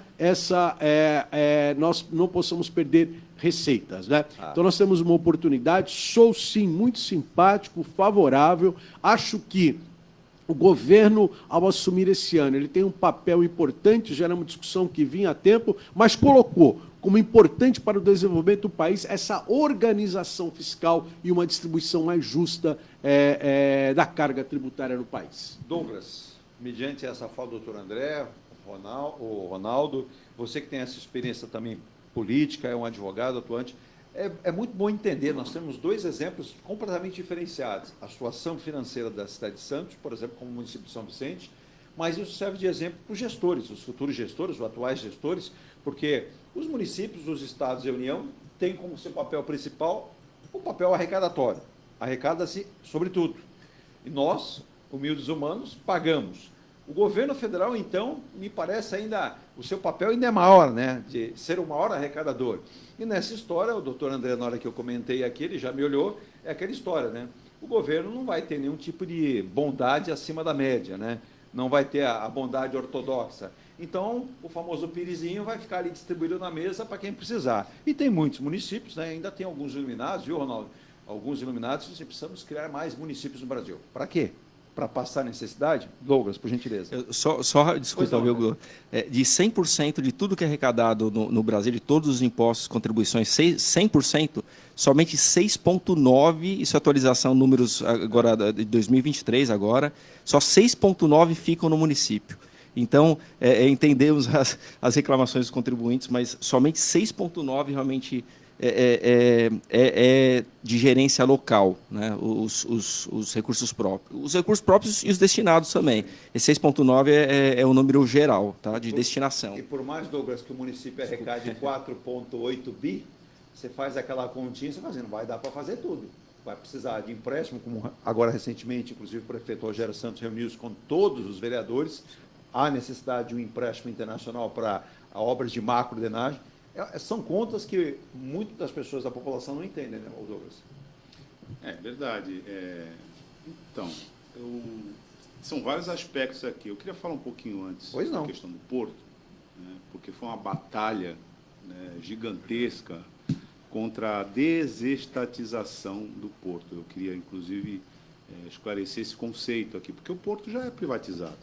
nós não possamos perder receitas, né? Então nós temos uma oportunidade, sou sim muito simpático, favorável, acho que o governo, ao assumir esse ano, ele tem um papel importante, já era uma discussão que vinha há tempo, mas colocou como importante para o desenvolvimento do país essa organização fiscal e uma distribuição mais justa da carga tributária no país. Douglas, mediante essa fala do doutor André, o Ronaldo, você que tem essa experiência também política, é um advogado atuante, é muito bom entender, nós temos dois exemplos completamente diferenciados. A situação financeira da cidade de Santos, por exemplo, como o município de São Vicente, mas isso serve de exemplo para os gestores, os futuros gestores, os atuais gestores, porque os municípios, os estados e a União têm como seu papel principal o papel arrecadatório. Arrecada-se sobretudo. E nós, humildes humanos, pagamos. O governo federal, então, me parece ainda, o seu papel ainda é maior, né, de ser o maior arrecadador. E nessa história, o doutor André, na hora que eu comentei aqui, ele já me olhou, é aquela história, né? O governo não vai ter nenhum tipo de bondade acima da média, né? Não vai ter a bondade ortodoxa. Então, o famoso pirizinho vai ficar ali distribuído na mesa para quem precisar. E tem muitos municípios, né? Ainda tem alguns iluminados, viu, Ronaldo? Alguns iluminados, nós precisamos criar mais municípios no Brasil. Para quê? Para passar necessidade? Douglas, por gentileza. Desculpa, Hugo. De 100% de tudo que é arrecadado no Brasil, de todos os impostos, contribuições, 100%, somente 6,9%, isso é atualização, números agora de 2023, só 6,9% ficam no município. Então, entendemos as reclamações dos contribuintes, mas somente 6,9% realmente de gerência local, né? Os recursos próprios. Os recursos próprios e os destinados também. Esse 6,9 é o número geral, tá? De destinação. E por mais, Douglas, que o município arrecade 4,8 bi, você faz aquela continha, você fala, não vai dar para fazer tudo. Vai precisar de empréstimo, como agora recentemente, inclusive o prefeito Rogério Santos reuniu-se com todos os vereadores. Há necessidade de um empréstimo internacional para obras de macro-drenagem. São contas que muitas das pessoas da população não entendem, né, Douglas? É verdade. Então, são vários aspectos aqui. Eu queria falar um pouquinho antes da questão do porto, né, porque foi uma batalha, né, gigantesca contra a desestatização do porto. Eu queria, inclusive, esclarecer esse conceito aqui, porque o porto já é privatizado.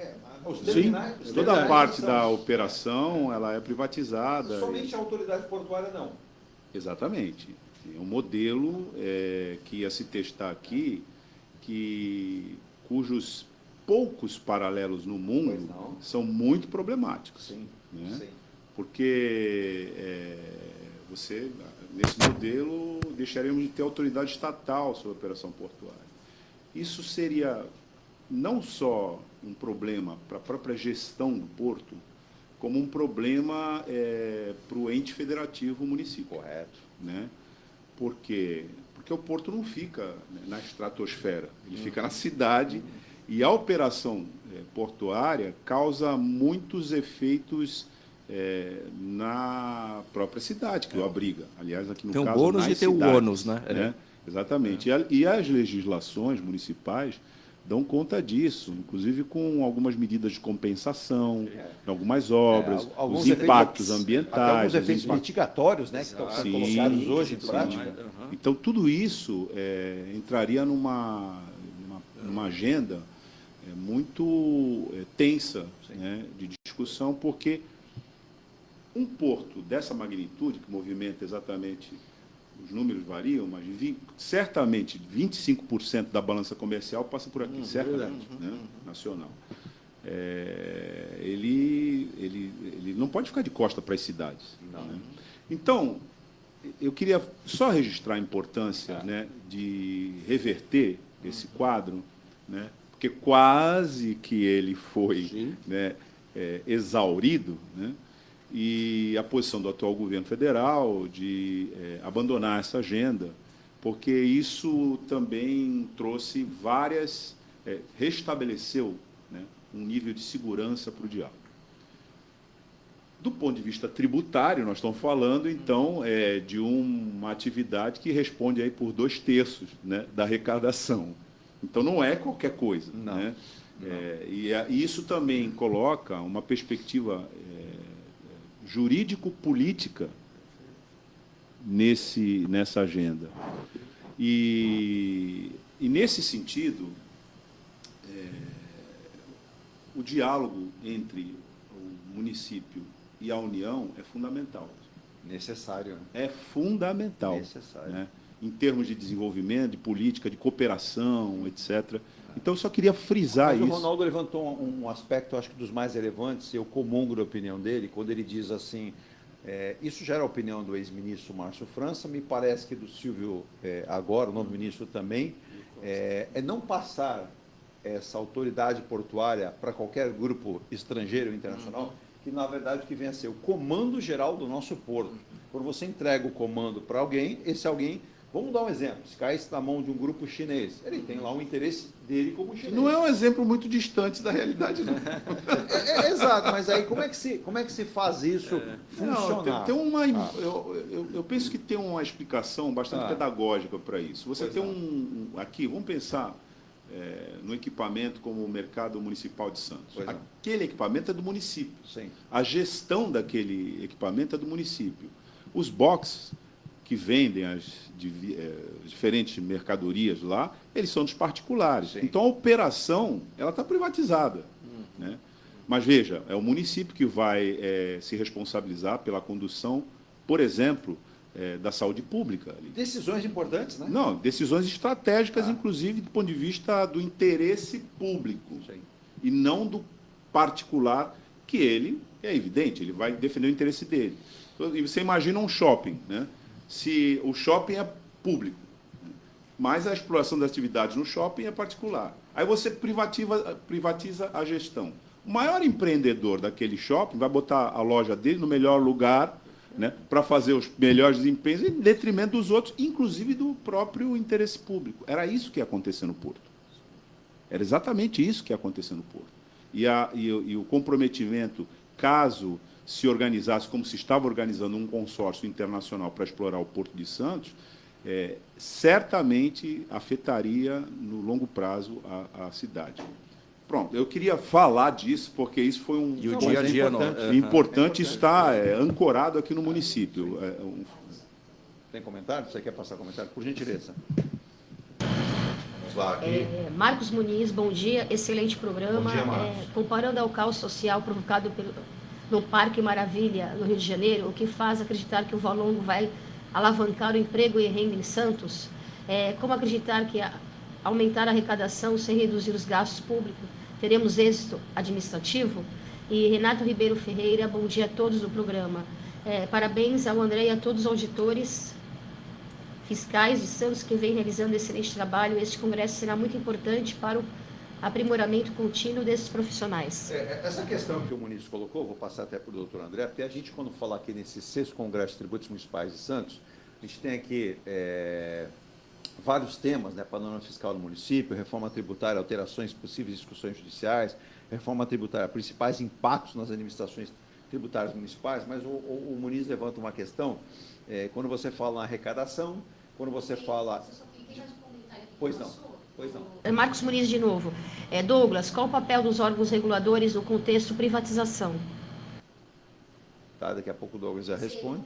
Sim, toda a parte da operação ela é privatizada. Somente a autoridade portuária não. Exatamente. É um modelo que ia se testar aqui, cujos poucos paralelos no mundo são muito problemáticos. Sim, né? sim. Porque você, nesse modelo, deixaríamos de ter autoridade estatal sobre a operação portuária. Isso seria não só um problema para a própria gestão do porto, como um problema para o ente federativo município. Correto. Né? Por quê? Porque o porto não fica na estratosfera, ele fica na cidade, e a operação portuária causa muitos efeitos na própria cidade que o abriga. Aliás, aqui no tem caso, o bônus e tem o ônus, né? Exatamente. E as legislações municipais dão conta disso, inclusive com algumas medidas de compensação, algumas obras, os impactos ambientais. Alguns efeitos mitigatórios, né, que estão sendo colocados hoje em prática. Então, tudo isso entraria numa agenda muito tensa, né, de discussão, porque um porto dessa magnitude, que movimenta exatamente, os números variam, mas certamente 25% da balança comercial passa por aqui, certamente, né, nacional. Ele não pode ficar de costa para as cidades. Né? Então, eu queria só registrar a importância, né, de reverter esse quadro, né, porque quase que ele foi, né, exaurido, né, e a posição do atual governo federal de abandonar essa agenda, porque isso também trouxe restabeleceu, né, um nível de segurança para o diálogo. Do ponto de vista tributário, nós estamos falando, então, de uma atividade que responde aí por 2/3, né, da arrecadação. Então, não é qualquer coisa. Não. Né? E isso também coloca uma perspectiva jurídico-política nessa agenda. E nesse sentido, o diálogo entre o município e a União é fundamental. Necessário. Né? É fundamental. Necessário. Né? Em termos de desenvolvimento, de política, de cooperação, etc. Então, eu só queria frisar isso. Mas o Ronaldo levantou um aspecto, acho que dos mais relevantes, eu comungo da opinião dele, quando ele diz assim, isso já era a opinião do ex-ministro Márcio França, me parece que do Silvio, agora, o novo ministro também, não passar essa autoridade portuária para qualquer grupo estrangeiro ou internacional, que na verdade o que vem a ser o comando geral do nosso porto. Quando você entrega o comando para alguém, esse alguém, vamos dar um exemplo, se caísse na mão de um grupo chinês, ele tem lá um interesse dele como chinês. Não é um exemplo muito distante da realidade, não. Exato, mas aí como é que se faz isso funcionar? Não, eu penso que tem uma explicação bastante pedagógica para isso. Você tem aqui, vamos pensar no equipamento como o Mercado Municipal de Santos. Aquele equipamento é do município. Sim. A gestão daquele equipamento é do município. Os boxes que vendem as diferentes mercadorias lá, eles são dos particulares. Sim. Então, a operação ela está privatizada. Né? Mas, veja, é o município que vai se responsabilizar pela condução, por exemplo, da saúde pública. Decisões importantes, né? Não, decisões estratégicas, inclusive, do ponto de vista do interesse público. Sim. E não do particular, que ele, é evidente, ele vai defender o interesse dele. E você imagina um shopping, né? Se o shopping é público, mas a exploração das atividades no shopping é particular. Aí você privatiza a gestão. O maior empreendedor daquele shopping vai botar a loja dele no melhor lugar, né, para fazer os melhores desempenhos, em detrimento dos outros, inclusive do próprio interesse público. Era isso que ia acontecer no Porto. Era exatamente isso que ia acontecer no Porto. E o comprometimento, caso se organizasse como se estava organizando um consórcio internacional para explorar o Porto de Santos, certamente afetaria no longo prazo a cidade. Pronto, eu queria falar disso, porque isso foi um... E o dia a dia importante, isso está ancorado aqui no município. Tem comentário? Você quer passar comentário? Por gentileza. Vamos lá, aqui. Marcos Muniz, bom dia, excelente programa. Bom dia, Marcos. Comparando ao caos social provocado no Parque Maravilha, no Rio de Janeiro, o que faz acreditar que o Valongo vai alavancar o emprego e renda em Santos? Como acreditar que aumentar a arrecadação sem reduzir os gastos públicos teremos êxito administrativo? E Renato Ribeiro Ferreira, bom dia a todos do programa. Parabéns ao André e a todos os auditores fiscais de Santos que vem realizando excelente trabalho. Este congresso será muito importante para o aprimoramento contínuo desses profissionais. Essa questão que o Muniz colocou, vou passar até para o doutor André, porque a gente, quando fala aqui nesse 6º Congresso de Tributos Municipais de Santos, a gente tem aqui vários temas, né? Panorama fiscal do município, reforma tributária, alterações possíveis, discussões judiciais, reforma tributária, principais impactos nas administrações tributárias municipais, mas o Muniz levanta uma questão, quando você fala na arrecadação, quando você fala... Pois não. Marcos Muniz de novo. Douglas, qual o papel dos órgãos reguladores no contexto privatização? Tá, daqui a pouco o Douglas já responde.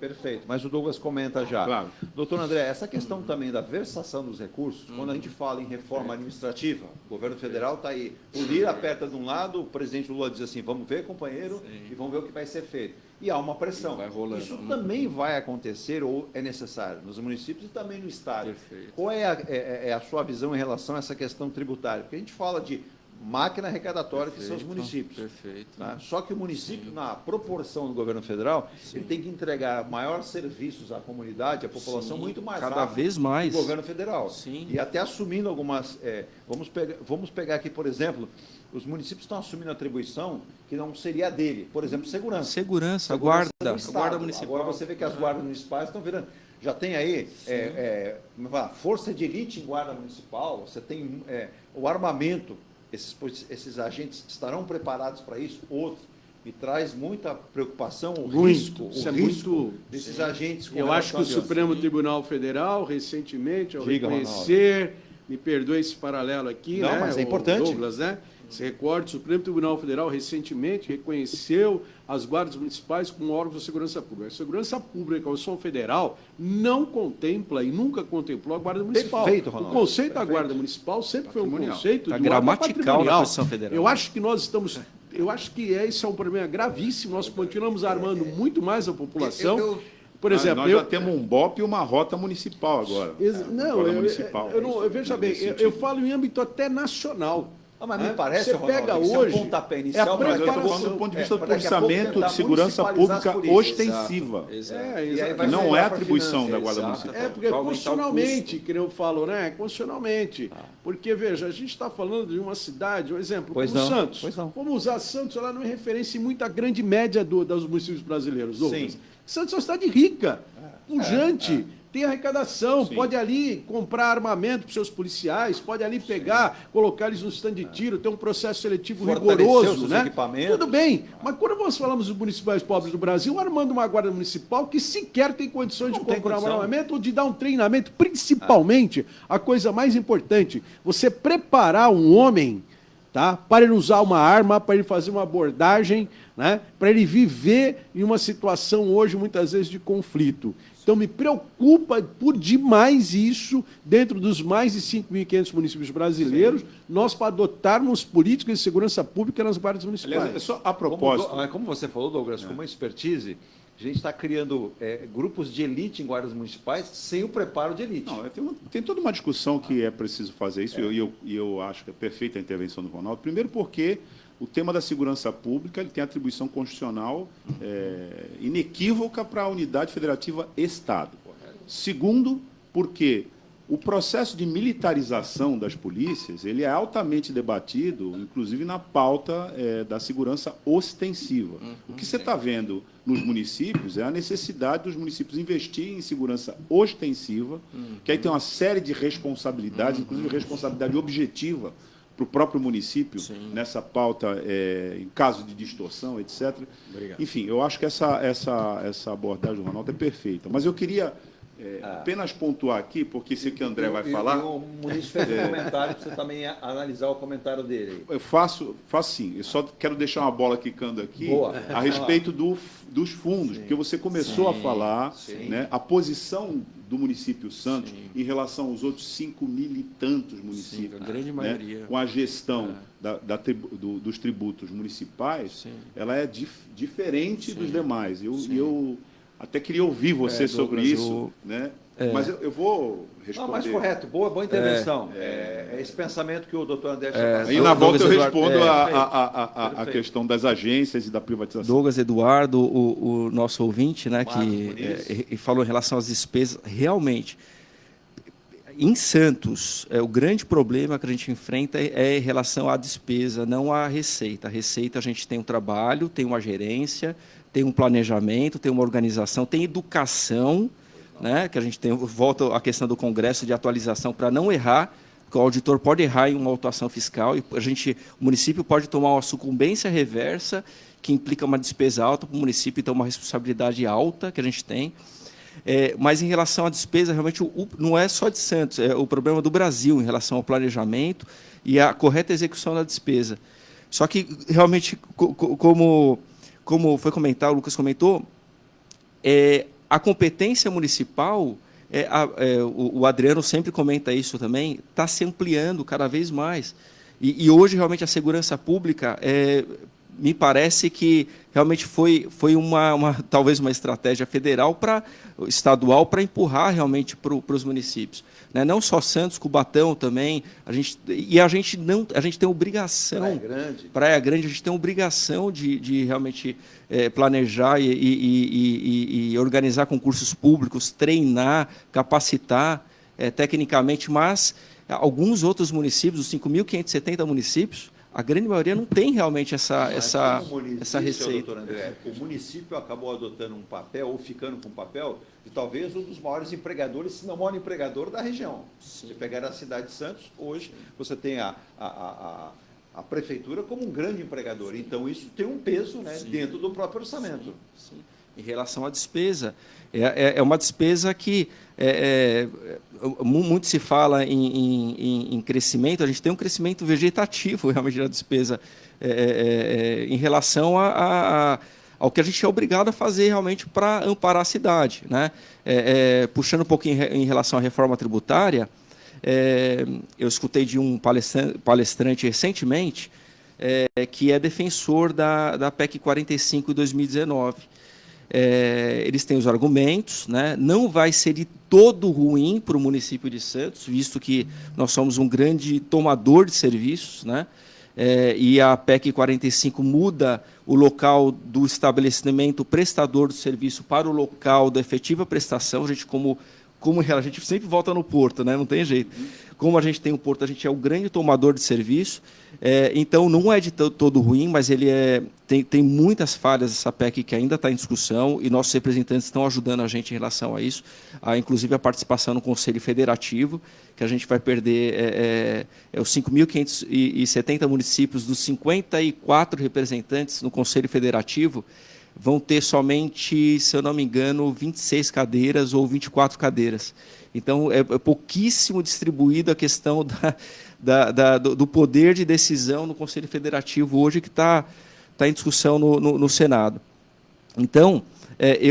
Perfeito, mas o Douglas comenta já. Claro. Doutor André, essa questão também da versação dos recursos, quando a gente fala em reforma administrativa, o governo federal está aí, o Lira aperta de um lado, o presidente Lula diz assim, vamos ver, companheiro, e vamos ver o que vai ser feito. E há uma pressão. Vai rolando. Isso também vai acontecer ou é necessário nos municípios e também no Estado. Perfeito. Qual é a sua visão em relação a essa questão tributária? Porque a gente fala de máquina arrecadatória, que são os municípios. Perfeito. Tá? Só que o município, na proporção do governo federal, ele tem que entregar maiores serviços à comunidade, à população, muito mais cada rápido vez mais que o governo federal. Sim. E até assumindo algumas... vamos pegar aqui, por exemplo, os municípios estão assumindo atribuição que não seria dele. Por exemplo, segurança. A guarda municipal. Agora você vê que as guardas municipais estão virando... Já tem aí força de elite em guarda municipal, você tem o armamento. Esses agentes estarão preparados para isso? Outro. Me traz muita preocupação o risco desses agentes. Eu acho que o Supremo Tribunal Federal, recentemente, ao reconhecer, Ronaldo, me perdoe esse paralelo aqui, não, né, mas é importante. Douglas, né? Se recorde, o Supremo Tribunal Federal recentemente reconheceu as guardas municipais como órgãos de segurança pública. A segurança pública, a Constituição Federal, não contempla e nunca contemplou a guarda municipal. Perfeito, Ronaldo. O conceito da guarda municipal sempre foi um conceito de gramatical da Constituição Federal. Eu acho que nós estamos... Eu acho que esse é um problema gravíssimo. Nós continuamos armando muito mais a população. Por exemplo, nós já temos um BOP e uma rota municipal agora. Veja bem, eu falo em âmbito até nacional. Mas me parece, você pega Ronaldo, hoje, é um pontapé inicial, mas eu estou falando do ponto de vista do orçamento de segurança pública ostensiva. Não é atribuição da Guarda Municipal. Porque constitucionalmente, que eu falo, né? Constitucionalmente. Porque, veja, a gente está falando de uma cidade, um exemplo, como Santos. Vamos usar Santos, ela não é referência em muita grande média dos municípios brasileiros. Douglas. Santos é uma cidade rica, pujante. Tem arrecadação, pode ali comprar armamento para os seus policiais, pode ali pegar, colocar eles no stand de tiro, ter um processo seletivo rigoroso, né? Tudo bem, mas quando nós falamos dos municipais pobres do Brasil, armando uma guarda municipal que sequer tem condições de comprar um armamento ou de dar um treinamento, principalmente, a coisa mais importante, você preparar um homem, tá, para ele usar uma arma, para ele fazer uma abordagem, né, para ele viver em uma situação hoje, muitas vezes, de conflito. Então, me preocupa por demais isso, dentro dos mais de 5.500 municípios brasileiros, nós para adotarmos políticas de segurança pública nas guardas municipais. Aliás, só a propósito... Como você falou, Douglas, com uma expertise, a gente está criando grupos de elite em guardas municipais sem o preparo de elite. Não, tem toda uma discussão que é preciso fazer isso, e eu acho que é perfeita a intervenção do Ronaldo. Primeiro porque o tema da segurança pública ele tem atribuição constitucional inequívoca para a unidade federativa Estado. Segundo, porque o processo de militarização das polícias ele é altamente debatido, inclusive na pauta da segurança ostensiva. O que você está vendo nos municípios é a necessidade dos municípios investirem em segurança ostensiva, que aí tem uma série de responsabilidades, inclusive responsabilidade objetiva para o próprio município, nessa pauta, em caso de distorção, etc. Obrigado. Enfim, eu acho que essa abordagem do Ronaldo é perfeita. Mas eu queria Apenas pontuar aqui, porque sei que o André vai falar. O Muniz fez um comentário para você também analisar o comentário dele. Eu faço sim. Eu só quero deixar uma bola quicando aqui a respeito dos fundos, porque você começou a falar, né, a posição do município Santos em relação aos outros 5.000 e tantos municípios. A grande maioria. Né, com a gestão dos tributos municipais, ela é diferente dos demais. Eu até queria ouvir você sobre isso, né? Mas eu vou responder. Não, mais correto, boa intervenção. É esse pensamento que o doutor André tinha. E na volta eu respondo a questão das agências e da privatização. Douglas Eduardo, o nosso ouvinte, né, que falou em relação às despesas, realmente, em Santos, o grande problema que a gente enfrenta é em relação à despesa, não à receita. A receita, a gente tem um trabalho, tem uma gerência, tem um planejamento, tem uma organização, tem educação, né, que a gente tem, volta à questão do Congresso de atualização para não errar, porque o auditor pode errar em uma autuação fiscal e o município pode tomar uma sucumbência reversa, que implica uma despesa alta para o município, então uma responsabilidade alta que a gente tem. Mas em relação à despesa, realmente não é só de Santos, é o problema do Brasil em relação ao planejamento e à correta execução da despesa. Só que, realmente, como foi comentado, o Lucas comentou, a competência municipal, o Adriano sempre comenta isso também, está se ampliando cada vez mais. E hoje, realmente, a segurança pública, me parece que realmente foi talvez uma estratégia estadual para empurrar realmente para os municípios. Né? Não só Santos, Cubatão também. A gente tem obrigação. Praia Grande, a gente tem obrigação de realmente planejar e organizar concursos públicos, treinar, capacitar tecnicamente, mas alguns outros municípios, os 5.570 municípios, a grande maioria não tem realmente essa receita. Doutor André, o município acabou adotando um papel, ou ficando com um papel, de talvez um dos maiores empregadores, se não o maior empregador da região. Se pegar a cidade de Santos, hoje você tem a prefeitura como um grande empregador. Então, isso tem um peso, né, dentro do próprio orçamento. Sim. Em relação à despesa, é uma despesa que muito se fala em crescimento, a gente tem um crescimento vegetativo realmente da despesa em relação ao que a gente é obrigado a fazer realmente para amparar a cidade. Né? Puxando um pouquinho em relação à reforma tributária, eu escutei de um palestrante recentemente que é defensor da PEC 45 de 2019. Eles têm os argumentos, né? Não vai ser de todo ruim para o município de Santos, visto que nós somos um grande tomador de serviços, né? E a PEC 45 muda o local do estabelecimento prestador do serviço para o local da efetiva prestação. A gente, como a gente sempre volta no porto, né? Não tem jeito. Como a gente tem o porto, a gente é o grande tomador de serviço. Então, não é de todo ruim, mas ele tem muitas falhas, essa PEC, que ainda está em discussão, e nossos representantes estão ajudando a gente em relação a isso, inclusive a participação no Conselho Federativo, que a gente vai perder os 5.570 municípios dos 54 representantes no Conselho Federativo, vão ter somente, se eu não me engano, 26 cadeiras ou 24 cadeiras. Então, é pouquíssimo distribuído a questão do poder de decisão no Conselho Federativo hoje, que está em discussão no Senado. Então,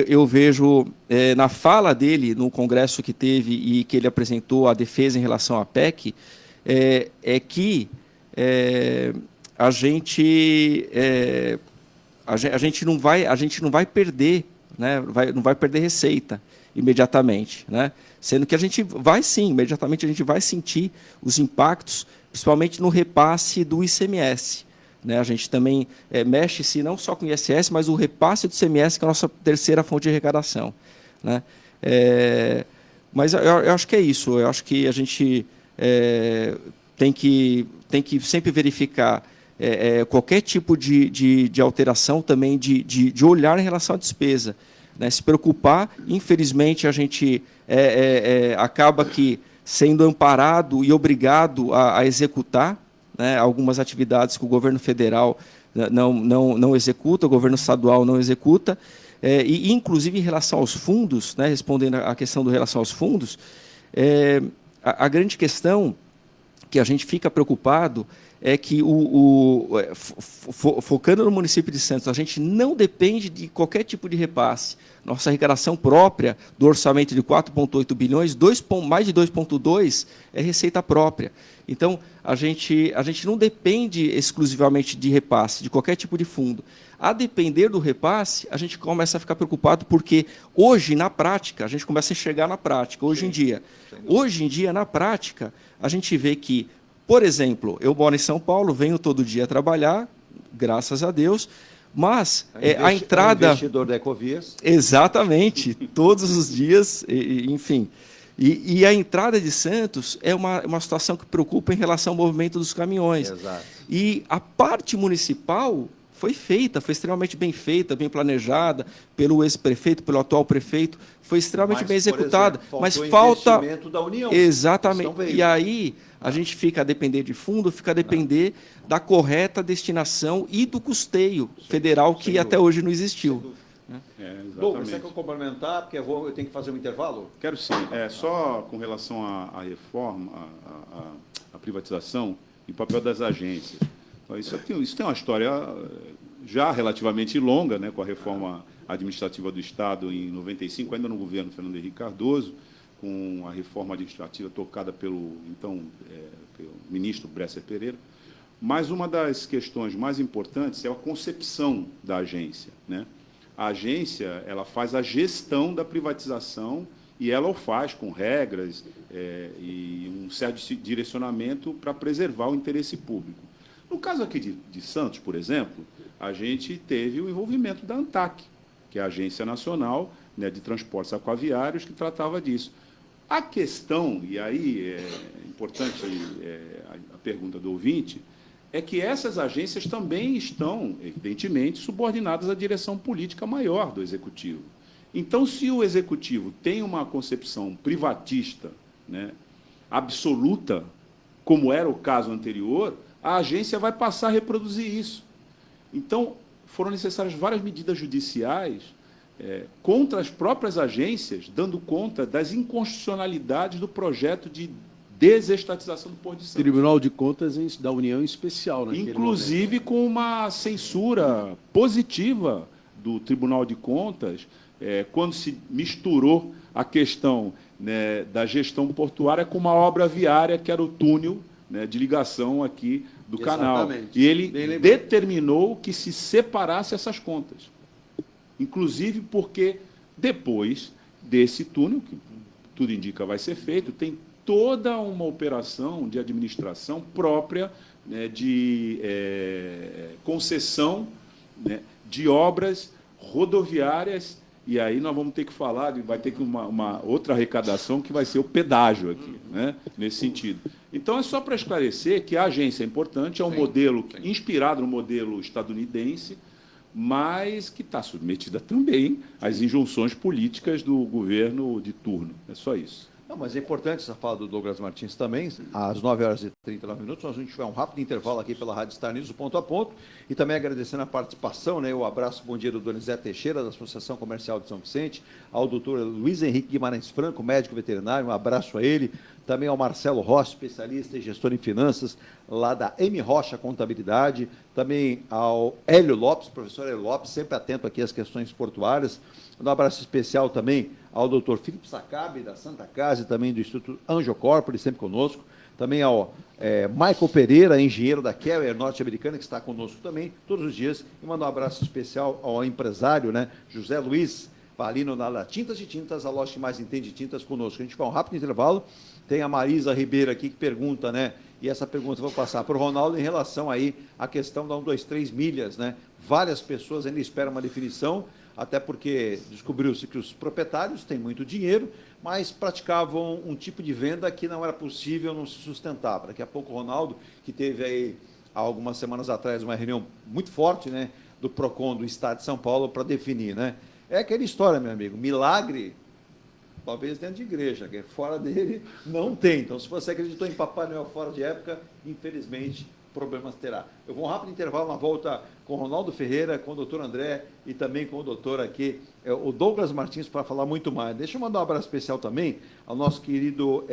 eu vejo, na fala dele, no congresso que teve e que ele apresentou a defesa em relação à PEC, que a gente não vai perder, né? Não vai perder receita imediatamente, né? Sendo que a gente vai sim, imediatamente a gente vai sentir os impactos, principalmente no repasse do ICMS. Né? A gente também mexe-se não só com o ISS, mas o repasse do ICMS, que é a nossa terceira fonte de arrecadação. Né? Mas eu acho que é isso, eu acho que a gente tem que sempre verificar qualquer tipo de alteração também, de olhar em relação à despesa. Né? Se preocupar, infelizmente, a gente acaba que sendo amparado e obrigado a executar, né, algumas atividades que o governo federal não executa, o governo estadual não executa, e inclusive em relação aos fundos, né, respondendo à questão do relação aos fundos, a grande questão que a gente fica preocupado é que, focando no município de Santos, a gente não depende de qualquer tipo de repasse. Nossa arrecadação própria do orçamento de 4,8 bilhões, mais de 2,2 é receita própria. Então, a gente não depende exclusivamente de repasse, de qualquer tipo de fundo. A depender do repasse, a gente começa a ficar preocupado, porque hoje, na prática, a gente começa a enxergar na prática, hoje em dia, na prática, a gente vê que, por exemplo, eu moro em São Paulo, venho todo dia trabalhar, graças a Deus, mas a entrada... investidor da Ecovias. Exatamente, todos os dias, enfim. E a entrada de Santos é uma situação que preocupa em relação ao movimento dos caminhões. Exato. E a parte municipal foi extremamente bem feita, bem planejada pelo ex-prefeito, pelo atual prefeito, foi extremamente bem executada. Mas falta investimento da União. Exatamente. E aí a gente fica a depender de fundo, fica a depender da correta destinação e do custeio federal que até hoje não existiu. Douglas, você quer complementar? Porque eu tenho que fazer um intervalo? Quero sim. Só com relação à reforma, à privatização e o papel das agências. Então, isso tem uma história já relativamente longa, né, com a reforma administrativa do Estado em 95, ainda no governo Fernando Henrique Cardoso, com a reforma administrativa tocada pelo ministro Bresser Pereira. Mas uma das questões mais importantes é a concepção da agência, né? A agência, ela faz a gestão da privatização e ela o faz com regras e um certo direcionamento para preservar o interesse público. No caso aqui de Santos, por exemplo, a gente teve o envolvimento da ANTAQ, que é a Agência Nacional, né, de Transportes Aquaviários, que tratava disso. A questão, e aí é importante a pergunta do ouvinte, é que essas agências também estão, evidentemente, subordinadas à direção política maior do Executivo. Então, se o Executivo tem uma concepção privatista, né, absoluta, como era o caso anterior, a agência vai passar a reproduzir isso. Então, foram necessárias várias medidas judiciais contra as próprias agências, dando conta das inconstitucionalidades do projeto de desestatização do Porto de Santos. Tribunal de Contas da União em especial. Inclusive com uma censura positiva do Tribunal de Contas, quando se misturou a questão, né, da gestão portuária com uma obra viária, que era o túnel, né, de ligação aqui do canal. E ele determinou que se separasse essas contas. Inclusive porque depois desse túnel, que tudo indica vai ser feito, tem toda uma operação de administração própria, né, de concessão, né, de obras rodoviárias, e aí nós vamos ter que falar, vai ter que uma outra arrecadação que vai ser o pedágio aqui, né, nesse sentido. Então, é só para esclarecer que a agência é importante, é um modelo inspirado no modelo estadunidense, mas que está submetida também às injunções políticas do governo de turno. É só isso. Não, mas é importante essa fala do Douglas Martins também. Às 9h39, nós vamos tiver um rápido intervalo aqui pela Rádio Star News, ponto a ponto. E também agradecendo a participação, né, o abraço, bom dia do Donizete Teixeira, da Associação Comercial de São Vicente, ao doutor Luiz Henrique Guimarães Franco, médico veterinário, um abraço a ele. Também ao Marcelo Rossi, especialista e gestor em finanças, lá da M. Rocha Contabilidade. Também ao Hélio Lopes, professor Hélio Lopes, sempre atento aqui às questões portuárias. Um abraço especial também ao doutor Felipe Sacabe, da Santa Casa, e também do Instituto Angiocorpore, sempre conosco. Também ao Michael Pereira, engenheiro da Keller norte-americana, que está conosco também, todos os dias. E mandar um abraço especial ao empresário, né, José Luiz Valino, da Tintas de Tintas, a loja que mais entende de tintas, conosco. A gente vai um rápido intervalo. Tem a Marisa Ribeiro aqui que pergunta, né? E essa pergunta eu vou passar para o Ronaldo em relação aí à questão da 123 milhas, né? Várias pessoas ainda esperam uma definição, até porque descobriu-se que os proprietários têm muito dinheiro, mas praticavam um tipo de venda que não era possível, não se sustentava. Daqui a pouco o Ronaldo, que teve aí há algumas semanas atrás uma reunião muito forte, né, do PROCON do Estado de São Paulo para definir, né? É aquela história, meu amigo, milagre, talvez dentro de igreja, que fora dele não tem. Então, se você acreditou em Papai Noel fora de época, infelizmente problemas terá. Eu vou um rápido intervalo na volta com o Ronaldo Ferreira, com o doutor André e também com o doutor aqui, o Douglas Martins, para falar muito mais. Deixa eu mandar um abraço especial também ao nosso querido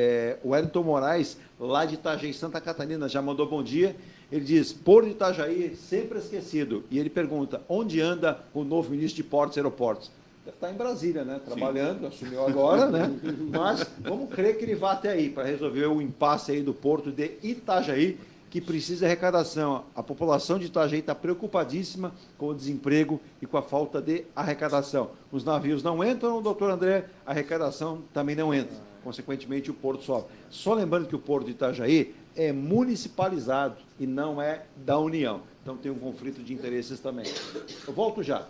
Wellington Moraes, lá de Itajaí, Santa Catarina, já mandou bom dia. Ele diz, Porto de Itajaí, sempre esquecido. E ele pergunta, onde anda o novo ministro de Portos e Aeroportos? Deve estar em Brasília, né? Trabalhando, assumiu agora, né? Mas vamos crer que ele vá até aí para resolver o impasse aí do Porto de Itajaí, que precisa de arrecadação. A população de Itajaí está preocupadíssima com o desemprego e com a falta de arrecadação. Os navios não entram, doutor André, a arrecadação também não entra. Consequentemente, o Porto sobe. Só lembrando que o Porto de Itajaí é municipalizado e não é da União. Então tem um conflito de interesses também. Eu volto já.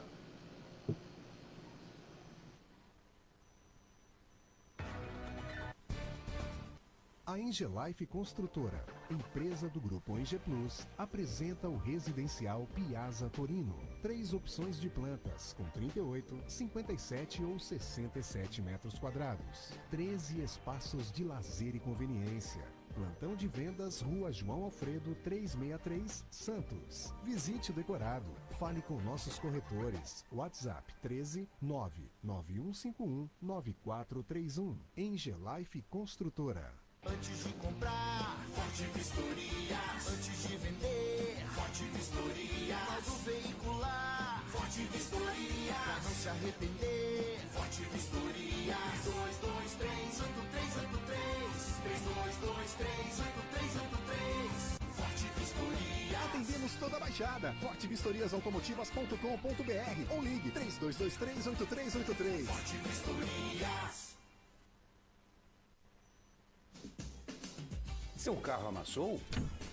A Engelife Construtora, empresa do Grupo Enge Plus, apresenta o residencial Piazza Torino. 3 opções de plantas, com 38, 57 ou 67 metros quadrados. 13 espaços de lazer e conveniência. Plantão de vendas, Rua João Alfredo, 363, Santos. Visite o decorado. Fale com nossos corretores. WhatsApp 13 99151 9431. Engelife Construtora. Antes de comprar, Forte Vistoria. Antes de vender, Forte Vistoria. Modo veicular, Forte Vistoria. Pra não se arrepender, Forte Vistoria. 3223 8383. 3223 8383. Forte Vistoria. Atendemos toda a Baixada. fortevistoriasautomotivas.com.br ou ligue 3223 8383. Forte Vistorias. Seu carro amassou?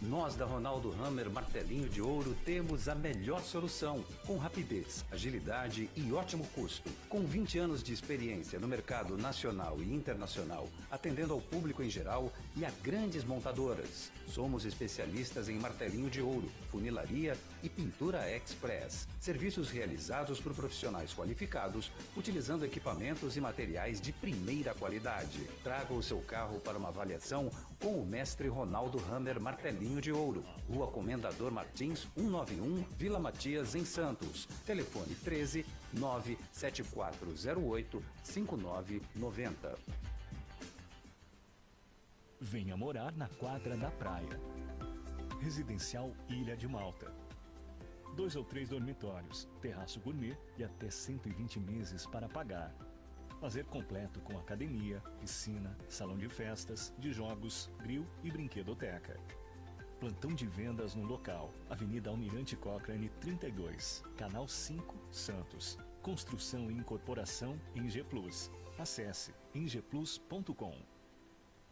Nós da Ronaldo Hammer Martelinho de Ouro temos a melhor solução, com rapidez, agilidade e ótimo custo. Com 20 anos de experiência no mercado nacional e internacional, atendendo ao público em geral e a grandes montadoras. Somos especialistas em martelinho de ouro, funilaria e pintura express. Serviços realizados por profissionais qualificados, utilizando equipamentos e materiais de primeira qualidade. Traga o seu carro para uma avaliação com o mestre Ronaldo Hammer Martelinho de Ouro. Rua Comendador Martins, 191, Vila Matias, em Santos. Telefone 13 97408 5990. Venha morar na quadra da praia. Residencial Ilha de Malta. 2 ou 3 dormitórios, terraço gourmet e até 120 meses para pagar. Lazer completo com academia, piscina, salão de festas, de jogos, grill e brinquedoteca. Plantão de vendas no local. Avenida Almirante Cochrane 32, Canal 5, Santos. Construção e incorporação Enge Plus. Acesse engeplus.com.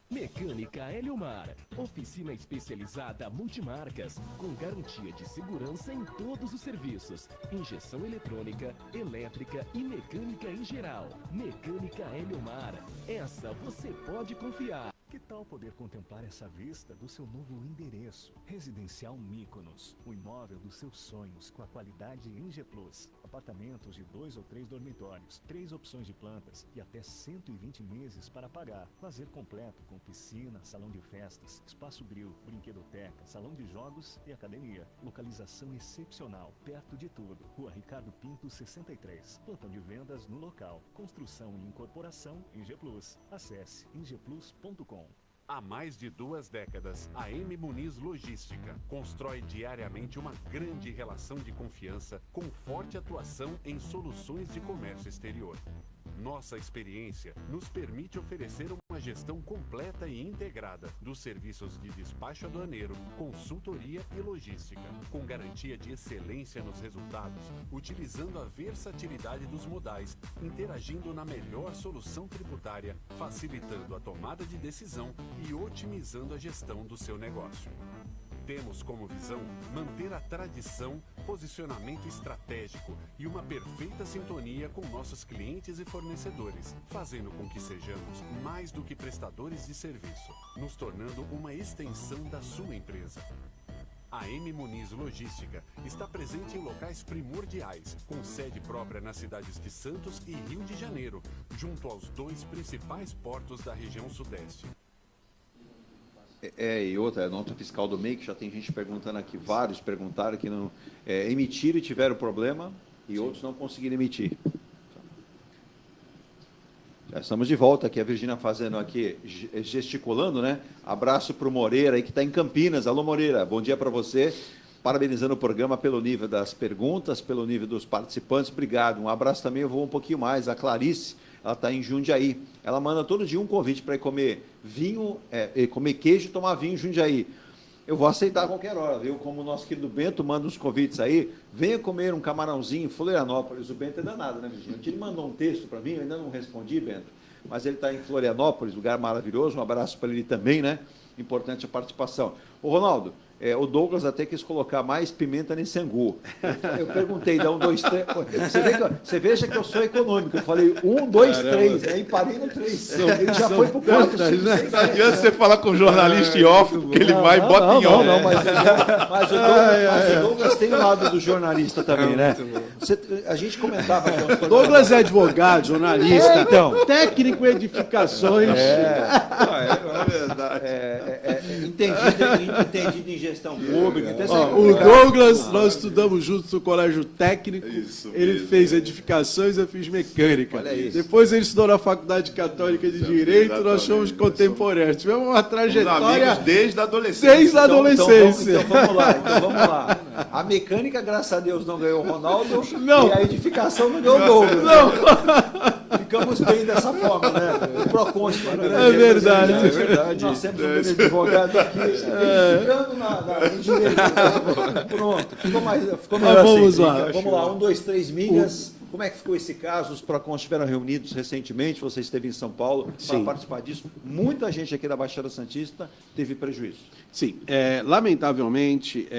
Mecânica Eliomar, oficina especializada multimarcas, com garantia de segurança em todos os serviços, injeção eletrônica, elétrica e mecânica em geral. Mecânica Eliomar, essa você pode confiar. Que tal poder contemplar essa vista do seu novo endereço? Residencial Mykonos, o imóvel dos seus sonhos com a qualidade Enge Plus. Apartamentos de 2 ou 3 dormitórios, 3 opções de plantas e até 120 meses para pagar. Lazer completo com piscina, salão de festas, espaço grill, brinquedoteca, salão de jogos e academia. Localização excepcional, perto de tudo. Rua Ricardo Pinto 63. Plantão de vendas no local. Construção e incorporação Enge Plus. Acesse engeplus.com. Há mais de 2 décadas, a M Muniz Logística constrói diariamente uma grande relação de confiança com forte atuação em soluções de comércio exterior. Nossa experiência nos permite oferecer uma gestão completa e integrada dos serviços de despacho aduaneiro, consultoria e logística, com garantia de excelência nos resultados, utilizando a versatilidade dos modais, interagindo na melhor solução tributária, facilitando a tomada de decisão e otimizando a gestão do seu negócio. Temos como visão manter a tradição, posicionamento estratégico e uma perfeita sintonia com nossos clientes e fornecedores, fazendo com que sejamos mais do que prestadores de serviço, nos tornando uma extensão da sua empresa. A M Muniz Logística está presente em locais primordiais, com sede própria nas cidades de Santos e Rio de Janeiro, junto aos 2 principais portos da região sudeste. E outra, a nota fiscal do MEI, que já tem gente perguntando aqui, vários perguntaram que não emitiram e tiveram problema, e outros não conseguiram emitir. Já estamos de volta aqui, a Virgínia fazendo aqui, gesticulando, né? Abraço para o Moreira, aí que está em Campinas. Alô, Moreira, bom dia para você. Parabenizando o programa pelo nível das perguntas, pelo nível dos participantes. Obrigado. Um abraço também, eu vou um pouquinho mais. A Clarice, ela está em Jundiaí. Ela manda todo dia um convite para ir comer vinho, comer queijo e tomar vinho em Jundiaí. Eu vou aceitar a qualquer hora, viu? Como o nosso querido Bento manda uns convites aí, venha comer um camarãozinho em Florianópolis. O Bento é danado, né, Virgínia? Ele mandou um texto para mim, eu ainda não respondi, Bento, mas ele está em Florianópolis, lugar maravilhoso. Um abraço para ele também, né? Importante a participação. Ô, Ronaldo, o Douglas até quis colocar mais pimenta nesse angu. Eu perguntei, dá 1, 2, 3. Você veja que eu sou econômico. Eu falei 1, 2, 3. Aí parei no 3. Ele já foi pro 4. Não adianta você falar com o jornalista em off, porque ele vai e bota em on. Mas o Douglas tem o lado do jornalista também, né? A gente comentava. Douglas é advogado, jornalista, técnico em edificações. Entendido em gestão pública. O Douglas, nós estudamos juntos no colégio técnico. Ele fez edificações, eu fiz mecânica. Depois ele estudou na Faculdade Católica de Direito, nós somos contemporâneos. Tivemos uma trajetória desde a adolescência. Então vamos lá. A mecânica, graças a Deus, não ganhou o Ronaldo. Não. E a edificação não ganhou o Douglas. Não. Ficamos bem dessa forma, né? O Procon. É verdade. Nós temos um grande advogado aqui. Ficando na engenharia. Pronto. Ficou melhor vamos assim. lá. Vamos lá. 1, 2, 3 milhas. Como é que ficou esse caso? Os Procons estiveram reunidos recentemente, você esteve em São Paulo para participar disso. Muita gente aqui da Baixada Santista teve prejuízo. Sim, lamentavelmente,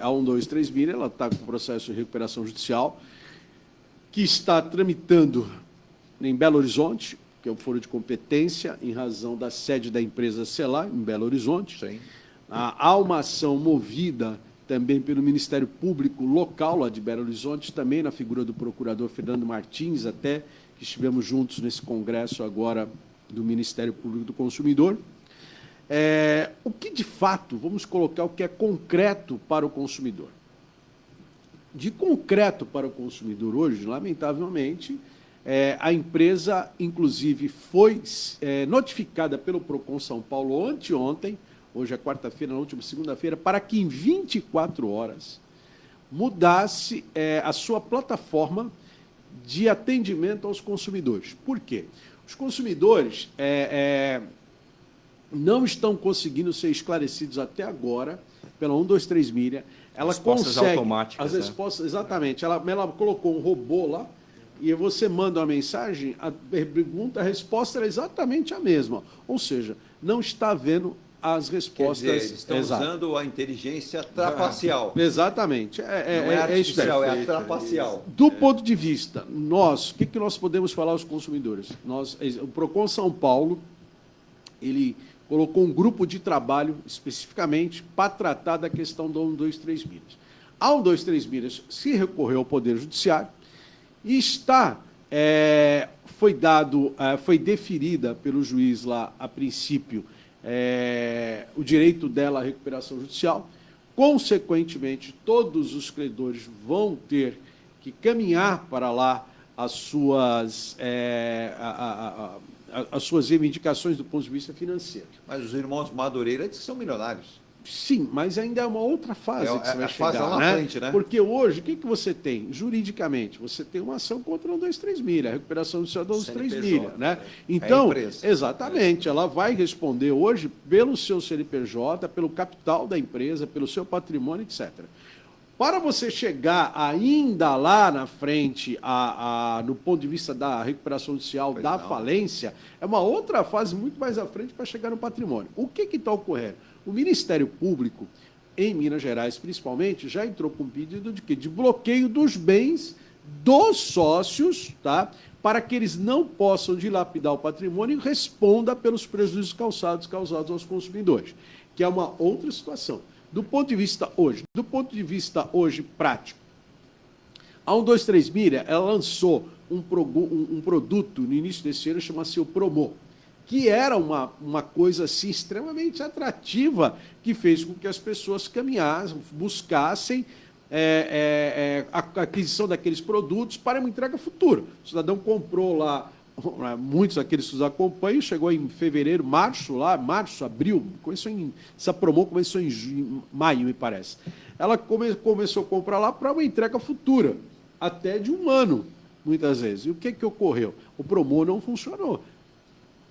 a 1, 2, 3 milhas, ela está com processo de recuperação judicial, que está tramitando em Belo Horizonte, que é o foro de competência, em razão da sede da empresa Selar, em Belo Horizonte. Sim. Há uma ação movida também pelo Ministério Público local, lá de Belo Horizonte, também na figura do procurador Fernando Martins, até que estivemos juntos nesse congresso agora do Ministério Público do Consumidor. O que, de fato, vamos colocar o que é concreto para o consumidor. De concreto para o consumidor hoje, lamentavelmente, a empresa, inclusive, foi notificada pelo Procon São Paulo anteontem, hoje é quarta-feira, na última segunda-feira, para que em 24 horas mudasse a sua plataforma de atendimento aos consumidores. Por quê? Os consumidores não estão conseguindo ser esclarecidos até agora pela 1, 2, 3 milha. Ela respostas consegue automáticas. as respostas, exatamente. Ela colocou um robô lá e você manda uma mensagem, a pergunta, a resposta era exatamente a mesma. Ou seja, não está havendo as respostas. Quer dizer, eles estão usando a inteligência trapacial. Exatamente. Não é artificial, é a trapacial. Do ponto de vista, o que nós podemos falar aos consumidores? O Procon São Paulo, ele colocou um grupo de trabalho especificamente para tratar da questão do 1, 2, 3 milhas. A 1, 2, 3 milhas se recorreu ao Poder Judiciário e foi deferida pelo juiz lá, a princípio, o direito dela à recuperação judicial. Consequentemente, todos os credores vão ter que caminhar para lá as suas reivindicações do ponto de vista financeiro. Mas os irmãos Madureira dizem que são milionários. Sim, mas ainda é uma outra fase que você vai chegar, lá na frente, né? Porque hoje, o que você tem? Juridicamente, você tem uma ação contra 1, 2, 3 milha, a recuperação judicial de 1, 2, 3 milha, né? Então, exatamente, ela vai responder hoje pelo seu CNPJ, pelo capital da empresa, pelo seu patrimônio, etc. Para você chegar ainda lá na frente, no ponto de vista da recuperação judicial, da falência, é uma outra fase muito mais à frente para chegar no patrimônio. O que está ocorrendo? O Ministério Público, em Minas Gerais principalmente, já entrou com pedido de quê? De bloqueio dos bens dos sócios, tá? Para que eles não possam dilapidar o patrimônio e responda pelos prejuízos causados aos consumidores, que é uma outra situação. Do ponto de vista hoje prático, a 1, 2, 3 milha, ela lançou um produto no início desse ano, chama-se o Promo. que era uma coisa assim extremamente atrativa, que fez com que as pessoas caminhassem, buscassem a aquisição daqueles produtos para uma entrega futura. O cidadão comprou lá, muitos daqueles que os acompanham, chegou em fevereiro, março, abril, essa promo começou em maio, me parece. Ela começou a comprar lá para uma entrega futura, até de 1 ano, muitas vezes. E o que ocorreu? O promo não funcionou.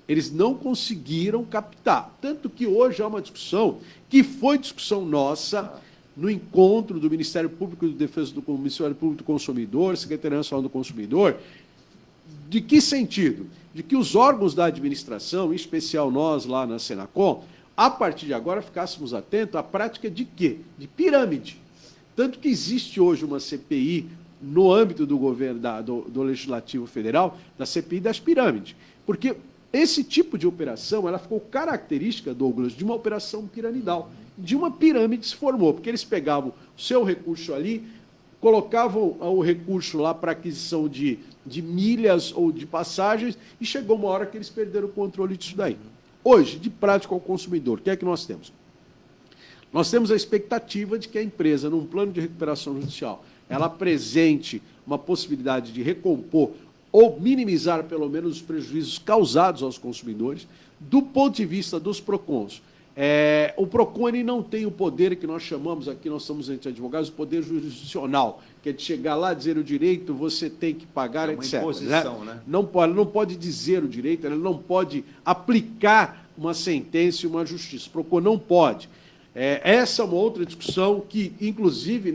Eles não conseguiram captar. Tanto que hoje há uma discussão, que foi discussão nossa, no encontro do Ministério Público de Defesa do Ministério Público do Consumidor, Secretaria Nacional do Consumidor. De que sentido? De que os órgãos da administração, em especial nós lá na Senacom, a partir de agora ficássemos atentos à prática de quê? De pirâmide. Tanto que existe hoje uma CPI no âmbito do governo, do Legislativo Federal, da CPI das pirâmides. Porque esse tipo de operação, ela ficou característica, Douglas, de uma operação piramidal. De uma pirâmide se formou, porque eles pegavam o seu recurso ali, colocavam o recurso lá para aquisição de milhas ou de passagens, e chegou uma hora que eles perderam o controle disso daí. Hoje, de prática ao consumidor, o que é que nós temos? Nós temos a expectativa de que a empresa, num plano de recuperação judicial, ela apresente uma possibilidade de recompor ou minimizar, pelo menos, os prejuízos causados aos consumidores, do ponto de vista dos PROCONs. O PROCON ele não tem o poder que nós chamamos aqui, nós somos entre advogados, o poder jurisdicional, que é de chegar lá, dizer o direito, você tem que pagar, etc. É uma imposição, né? Não pode dizer o direito, ele não pode aplicar uma sentença e uma justiça. O PROCON não pode. Essa é uma outra discussão que, inclusive,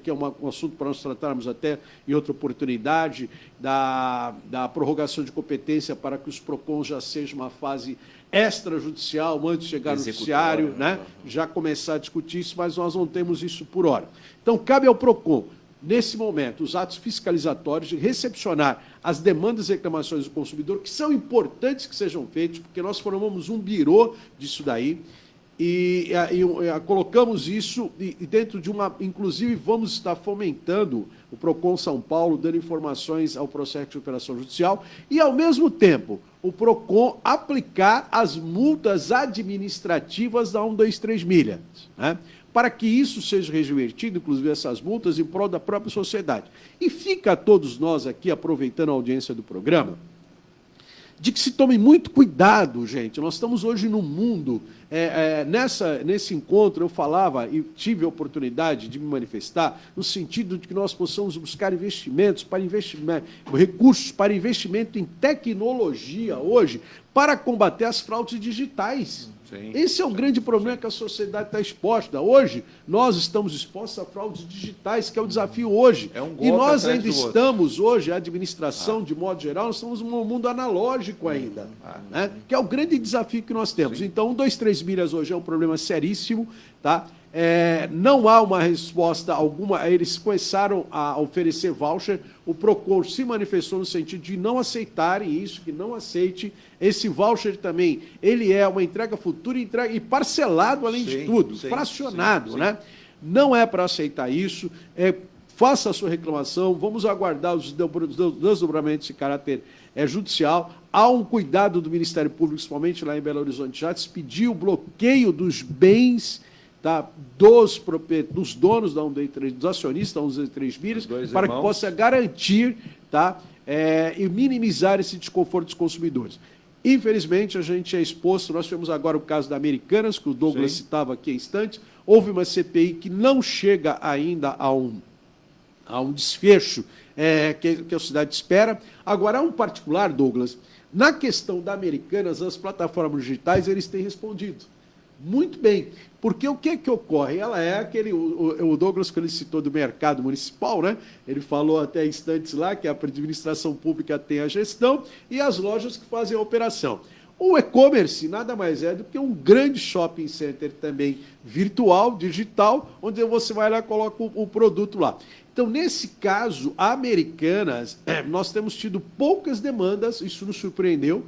que é um assunto para nós tratarmos até em outra oportunidade, da prorrogação de competência para que os PROCONs já sejam uma fase extrajudicial, antes de chegar no judiciário, né? Já começar a discutir isso, mas nós não temos isso por hora. Então, cabe ao PROCON, nesse momento, os atos fiscalizatórios de recepcionar as demandas e reclamações do consumidor, que são importantes que sejam feitos, porque nós formamos um birô disso daí, e colocamos isso e dentro de uma... Inclusive, vamos estar fomentando o PROCON São Paulo, dando informações ao processo de operação judicial e, ao mesmo tempo, o PROCON aplicar as multas administrativas da 123 milhas, né? Para que isso seja revertido, inclusive essas multas, em prol da própria sociedade. E fica a todos nós aqui, aproveitando a audiência do programa, de que se tome muito cuidado, gente. Nós estamos hoje num mundo... nesse encontro eu falava e tive a oportunidade de me manifestar no sentido de que nós possamos buscar recursos para investimento em tecnologia hoje para combater as fraudes digitais. Sim, esse é o grande problema que a sociedade está exposta. Hoje, nós estamos expostos a fraudes digitais, que é o desafio hoje. E nós ainda estamos, hoje, a administração, de modo geral, nós estamos num mundo analógico ainda, né? Que é o grande desafio que nós temos. Sim. Então, 123 milhas hoje é um problema seríssimo, tá? Não há uma resposta alguma, eles começaram a oferecer voucher, o PROCON se manifestou no sentido de não aceitarem isso, que não aceite. Esse voucher também, ele é uma entrega futura e parcelado, além de tudo, fracionado, né? Não é para aceitar isso, faça a sua reclamação, vamos aguardar os desdobramentos de caráter judicial. Há um cuidado do Ministério Público, principalmente lá em Belo Horizonte, já se pediu o bloqueio dos bens, tá, dos donos da 123, dos acionistas da 123 milhas, para que possa garantir, tá, e minimizar esse desconforto dos consumidores. Infelizmente, a gente é exposto, nós tivemos agora o caso da Americanas, que o Douglas citava aqui há instantes, houve uma CPI que não chega ainda a um desfecho que a sociedade espera. Agora, há um particular, Douglas, na questão da Americanas, as plataformas digitais, eles têm respondido muito bem, porque o que ocorre? Ela é o Douglas, que ele citou do mercado municipal, né? Ele falou até instantes lá que a administração pública tem a gestão e as lojas que fazem a operação. O e-commerce nada mais é do que um grande shopping center também virtual, digital, onde você vai lá e coloca o produto lá. Então, nesse caso, a Americanas, nós temos tido poucas demandas, isso nos surpreendeu.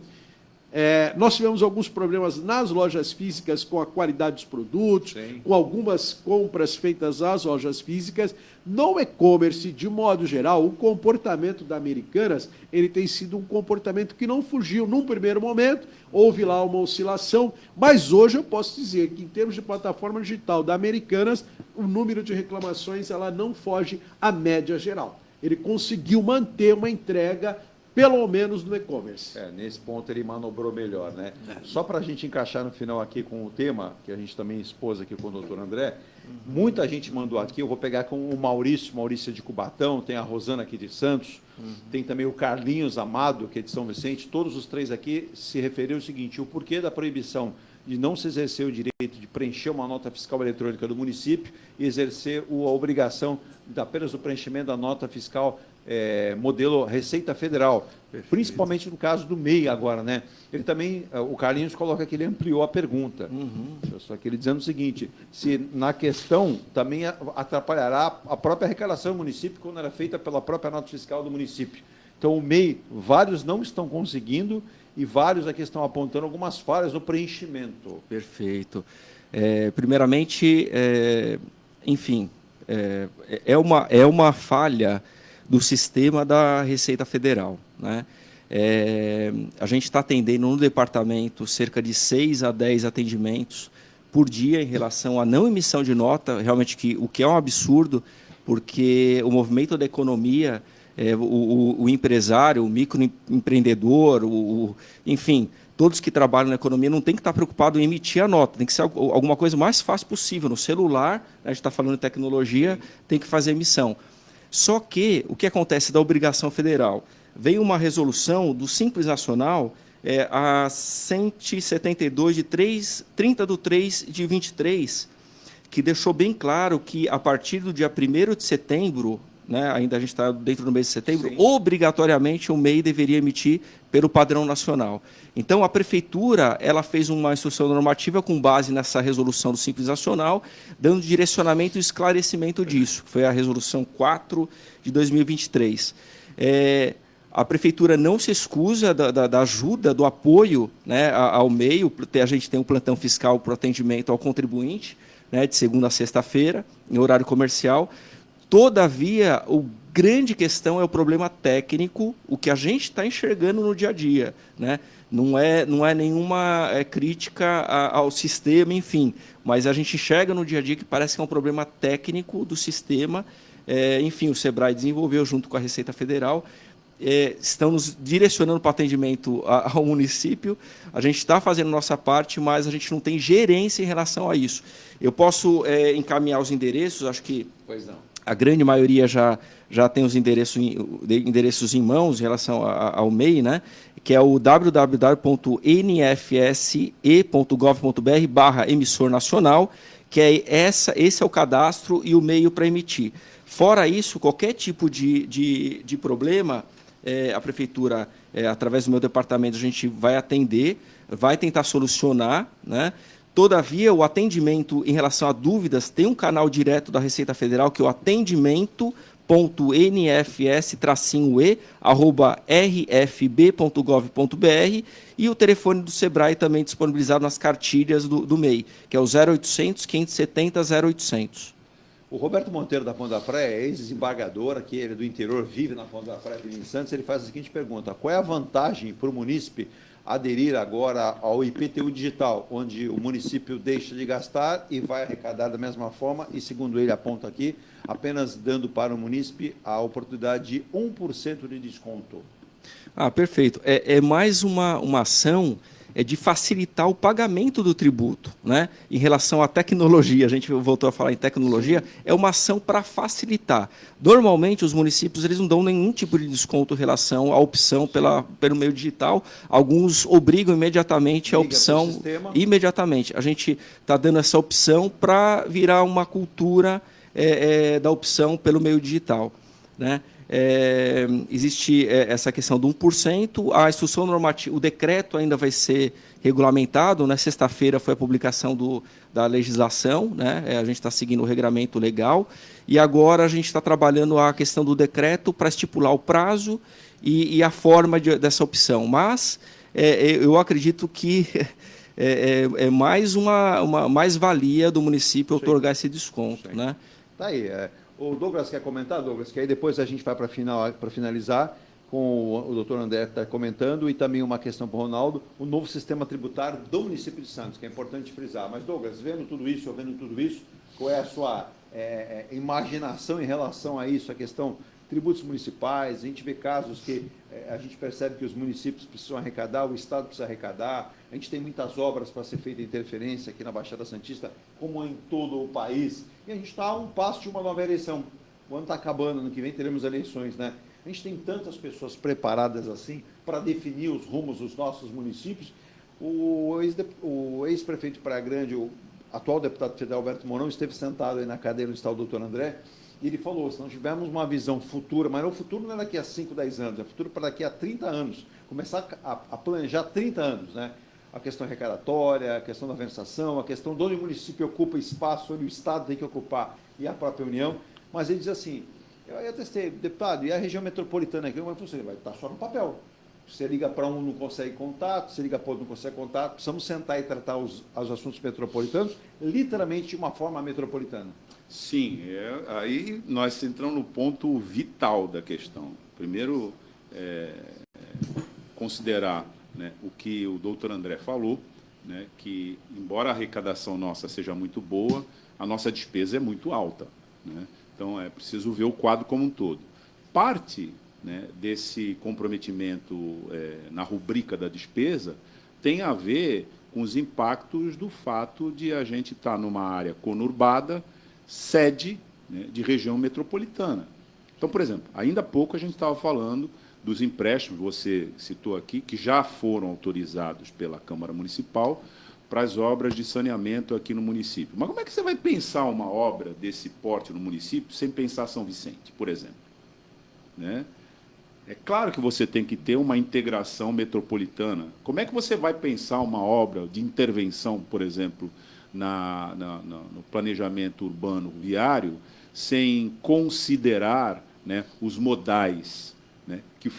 Nós tivemos alguns problemas nas lojas físicas com a qualidade dos produtos, com algumas compras feitas às lojas físicas. No e-commerce, de modo geral, o comportamento da Americanas ele tem sido um comportamento que não fugiu. Num primeiro momento, houve lá uma oscilação, mas hoje eu posso dizer que, em termos de plataforma digital da Americanas, o número de reclamações ela não foge à média geral. Ele conseguiu manter uma entrega pelo menos no e-commerce. Nesse ponto ele manobrou melhor, né? Só para a gente encaixar no final aqui com o tema, que a gente também expôs aqui com o doutor André, muita gente mandou aqui, eu vou pegar com o Maurício de Cubatão, tem a Rosana aqui de Santos, tem também o Carlinhos Amado, que é de São Vicente, todos os três aqui se referiram ao seguinte: o porquê da proibição de não se exercer o direito de preencher uma nota fiscal eletrônica do município e exercer a obrigação apenas do preenchimento da nota fiscal modelo Receita Federal, principalmente no caso do MEI agora, né? Ele também, o Carlinhos coloca que ele ampliou a pergunta, só que ele dizendo o seguinte: se na questão também atrapalhará a própria arrecadação do município quando era feita pela própria nota fiscal do município. Então o MEI, vários não estão conseguindo e vários aqui estão apontando algumas falhas no preenchimento. Perfeito. Primeiramente, enfim, é uma falha do sistema da Receita Federal, né? A gente está atendendo no departamento cerca de 6 a 10 atendimentos por dia em relação à não emissão de nota, realmente o que é um absurdo, porque o movimento da economia, o empresário, o microempreendedor, enfim, todos que trabalham na economia não tem que estar preocupado em emitir a nota, tem que ser alguma coisa mais fácil possível. No celular, a gente está falando de tecnologia, tem que fazer emissão. Só que o que acontece da obrigação federal? Veio uma resolução do Simples Nacional, a 172 de 30/3/23, que deixou bem claro que, a partir do dia 1º de setembro, né, ainda a gente está dentro do mês de setembro, obrigatoriamente o MEI deveria emitir pelo padrão nacional. Então, a Prefeitura ela fez uma instrução normativa com base nessa resolução do Simples Nacional, dando direcionamento e esclarecimento disso. Foi a resolução 4 de 2023. A Prefeitura não se excusa da ajuda, do apoio, né, ao MEI. A gente tem um plantão fiscal para o atendimento ao contribuinte, né, de segunda a sexta-feira, em horário comercial. Todavia, a grande questão é o problema técnico, o que a gente está enxergando no dia a dia, né? Não é nenhuma crítica ao sistema, enfim, mas a gente enxerga no dia a dia que parece que é um problema técnico do sistema. Enfim, o SEBRAE desenvolveu junto com a Receita Federal, estão nos direcionando para o atendimento ao município. A gente está fazendo nossa parte, mas a gente não tem gerência em relação a isso. Eu posso encaminhar os endereços, acho que a grande maioria já tem os endereços em mãos em relação ao MEI, né? Que é o www.nfse.gov.br/emissor nacional, que esse é o cadastro e o meio para emitir. Fora isso, qualquer tipo de problema, a Prefeitura, através do meu departamento, a gente vai atender, vai tentar solucionar, né? Todavia, o atendimento em relação a dúvidas tem um canal direto da Receita Federal, que é o atendimento.nfs-e@rfb.gov.br, e o telefone do SEBRAE também disponibilizado nas cartilhas do MEI, que é o 0800 570 0800. O Roberto Monteiro, da Ponta da Praia, é ex-desembargador, aqui ele é do interior, vive na Ponta da Praia, em Santos. Ele faz a seguinte pergunta: qual é a vantagem para o munícipe aderir agora ao IPTU digital, onde o município deixa de gastar e vai arrecadar da mesma forma, e, segundo ele aponta aqui, apenas dando para o munícipe a oportunidade de 1% de desconto? Perfeito. É mais uma ação de facilitar o pagamento do tributo, né? Em relação à tecnologia, a gente voltou a falar em tecnologia, é uma ação para facilitar. Normalmente, os municípios eles não dão nenhum tipo de desconto em relação à opção pelo meio digital. Alguns obrigam imediatamente a opção, imediatamente. A gente está dando essa opção para virar uma cultura da opção pelo meio digital, né? Existe essa questão do 1%, a instrução normativa, o decreto ainda vai ser regulamentado. Na sexta-feira foi a publicação da legislação, né? A gente está seguindo o regramento legal, e agora a gente está trabalhando a questão do decreto para estipular o prazo e a forma dessa opção. Mas eu acredito que é mais uma mais-valia do município otorgar esse desconto. Né? Tá aí. O Douglas quer comentar, Douglas? Que aí depois a gente vai para finalizar com o doutor André que está comentando e também uma questão para o Ronaldo, o novo sistema tributário do município de Santos, que é importante frisar. Mas, Douglas, vendo tudo isso, qual é a sua imaginação em relação a isso, a questão tributos municipais? A gente vê casos que a gente percebe que os municípios precisam arrecadar, o Estado precisa arrecadar, a gente tem muitas obras para ser feita interferência aqui na Baixada Santista, como em todo o país, e a gente está a um passo de uma nova eleição. O ano está acabando, ano que vem teremos eleições, né? A gente tem tantas pessoas preparadas assim para definir os rumos dos nossos municípios. O ex-prefeito de Praia Grande, o atual deputado federal Alberto Mourão, esteve sentado aí na cadeira onde está o doutor André, e ele falou, se não tivermos uma visão futura, mas o futuro não é daqui a 5, 10 anos, é futuro para daqui a 30 anos, começar a planejar 30 anos, né? A questão arrecadatória, a questão da versação, a questão de onde o município ocupa espaço, onde o Estado tem que ocupar, e a própria União. Mas ele diz assim, eu testei, deputado, e a região metropolitana aqui, você vai estar só no papel. Você liga para um, não consegue contato, você liga para outro, não consegue contato. Precisamos sentar e tratar os assuntos metropolitanos, literalmente de uma forma metropolitana. Sim, aí nós entramos no ponto vital da questão. Primeiro, considerar, né, o que o doutor André falou, né, que, embora a arrecadação nossa seja muito boa, a nossa despesa é muito alta. Né? Então, é preciso ver o quadro como um todo. Parte, né, desse comprometimento na rubrica da despesa tem a ver com os impactos do fato de a gente estar numa área conurbada, sede, né, de região metropolitana. Então, por exemplo, ainda há pouco a gente estava falando dos empréstimos, você citou aqui, que já foram autorizados pela Câmara Municipal para as obras de saneamento aqui no município. Mas como é que você vai pensar uma obra desse porte no município sem pensar São Vicente, por exemplo? Né? É claro que você tem que ter uma integração metropolitana. Como é que você vai pensar uma obra de intervenção, por exemplo, no planejamento urbano viário, sem considerar, né, os modais, né, que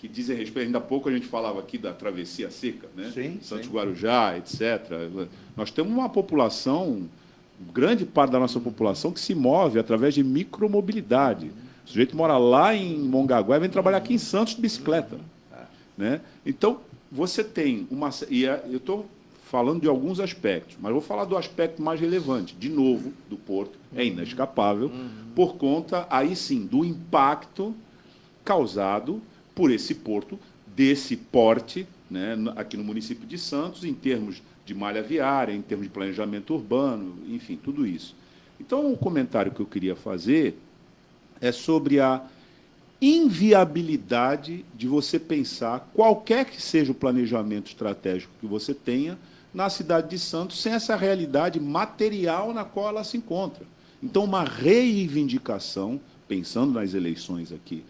dizem respeito. Ainda há pouco a gente falava aqui da travessia seca, né? Sim, Santos sim. Guarujá, etc. Nós temos uma população, grande parte da nossa população, que se move através de micromobilidade. O sujeito mora lá em Mongaguá e vem trabalhar aqui em Santos de bicicleta. Né? Então, você tem uma... eu estou falando de alguns aspectos, mas vou falar do aspecto mais relevante. De novo, do porto, é inescapável, por conta, aí sim, do impacto causado por esse porto, desse porte, né, aqui no município de Santos, em termos de malha viária, em termos de planejamento urbano, enfim, tudo isso. Então, o comentário que eu queria fazer é sobre a inviabilidade de você pensar, qualquer que seja o planejamento estratégico que você tenha, na cidade de Santos, sem essa realidade material na qual ela se encontra. Então, uma reivindicação, pensando nas eleições aqui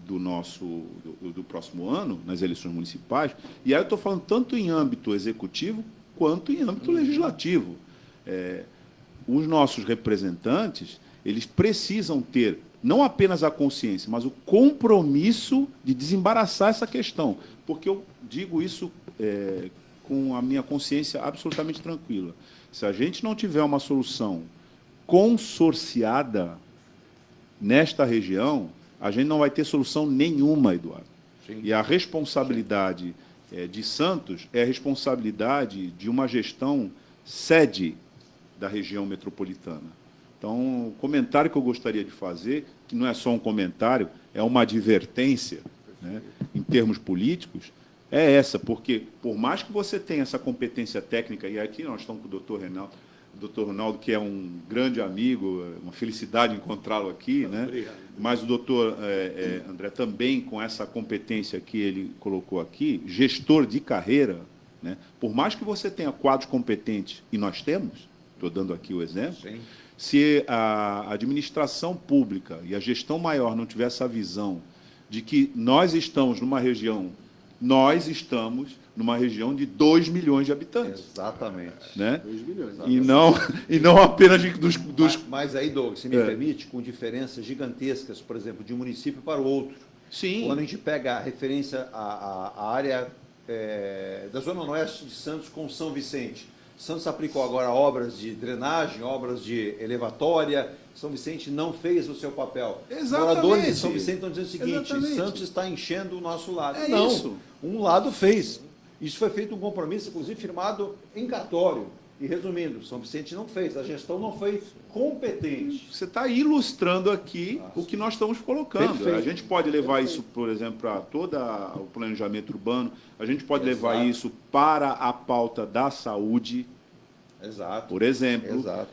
do próximo ano, nas eleições municipais, e aí eu estou falando tanto em âmbito executivo quanto em âmbito legislativo. Os nossos representantes, eles precisam ter não apenas a consciência, mas o compromisso de desembaraçar essa questão, porque eu digo isso com a minha consciência absolutamente tranquila. Se a gente não tiver uma solução consorciada nesta região, a gente não vai ter solução nenhuma, Eduardo. Sim. E a responsabilidade de Santos é a responsabilidade de uma gestão sede da região metropolitana. Então, o comentário que eu gostaria de fazer, que não é só um comentário, é uma advertência, né, em termos políticos, é essa, porque, por mais que você tenha essa competência técnica, e aqui nós estamos com o doutor Ronaldo, que é um grande amigo, uma felicidade encontrá-lo aqui, né? Obrigado. Mas o doutor André também, com essa competência que ele colocou aqui, gestor de carreira, né? Por mais que você tenha quadros competentes, e nós temos, estou dando aqui o exemplo, sim, se a administração pública e a gestão maior não tiver essa visão de que nós estamos numa região de 2 milhões de habitantes. Exatamente. Né? 2 milhões. E não apenas dos... Mas aí, Douglas, se me permite, com diferenças gigantescas, por exemplo, de um município para o outro. Sim. Quando a gente pega a referência à área da Zona Oeste de Santos com São Vicente. Santos aplicou agora obras de drenagem, obras de elevatória. São Vicente não fez o seu papel. Exatamente. Moradores de São Vicente estão dizendo o seguinte: Exatamente. Santos está enchendo o nosso lado. É não, isso. um lado fez. Isso foi feito um compromisso, inclusive firmado em cartório. E resumindo, São Vicente não fez, a gestão não foi competente. Você está ilustrando aqui o que nós estamos colocando. Perfeito. A gente pode levar isso, por exemplo, para todo o planejamento urbano, a gente pode levar isso para a pauta da saúde, Exato. por exemplo. Exato.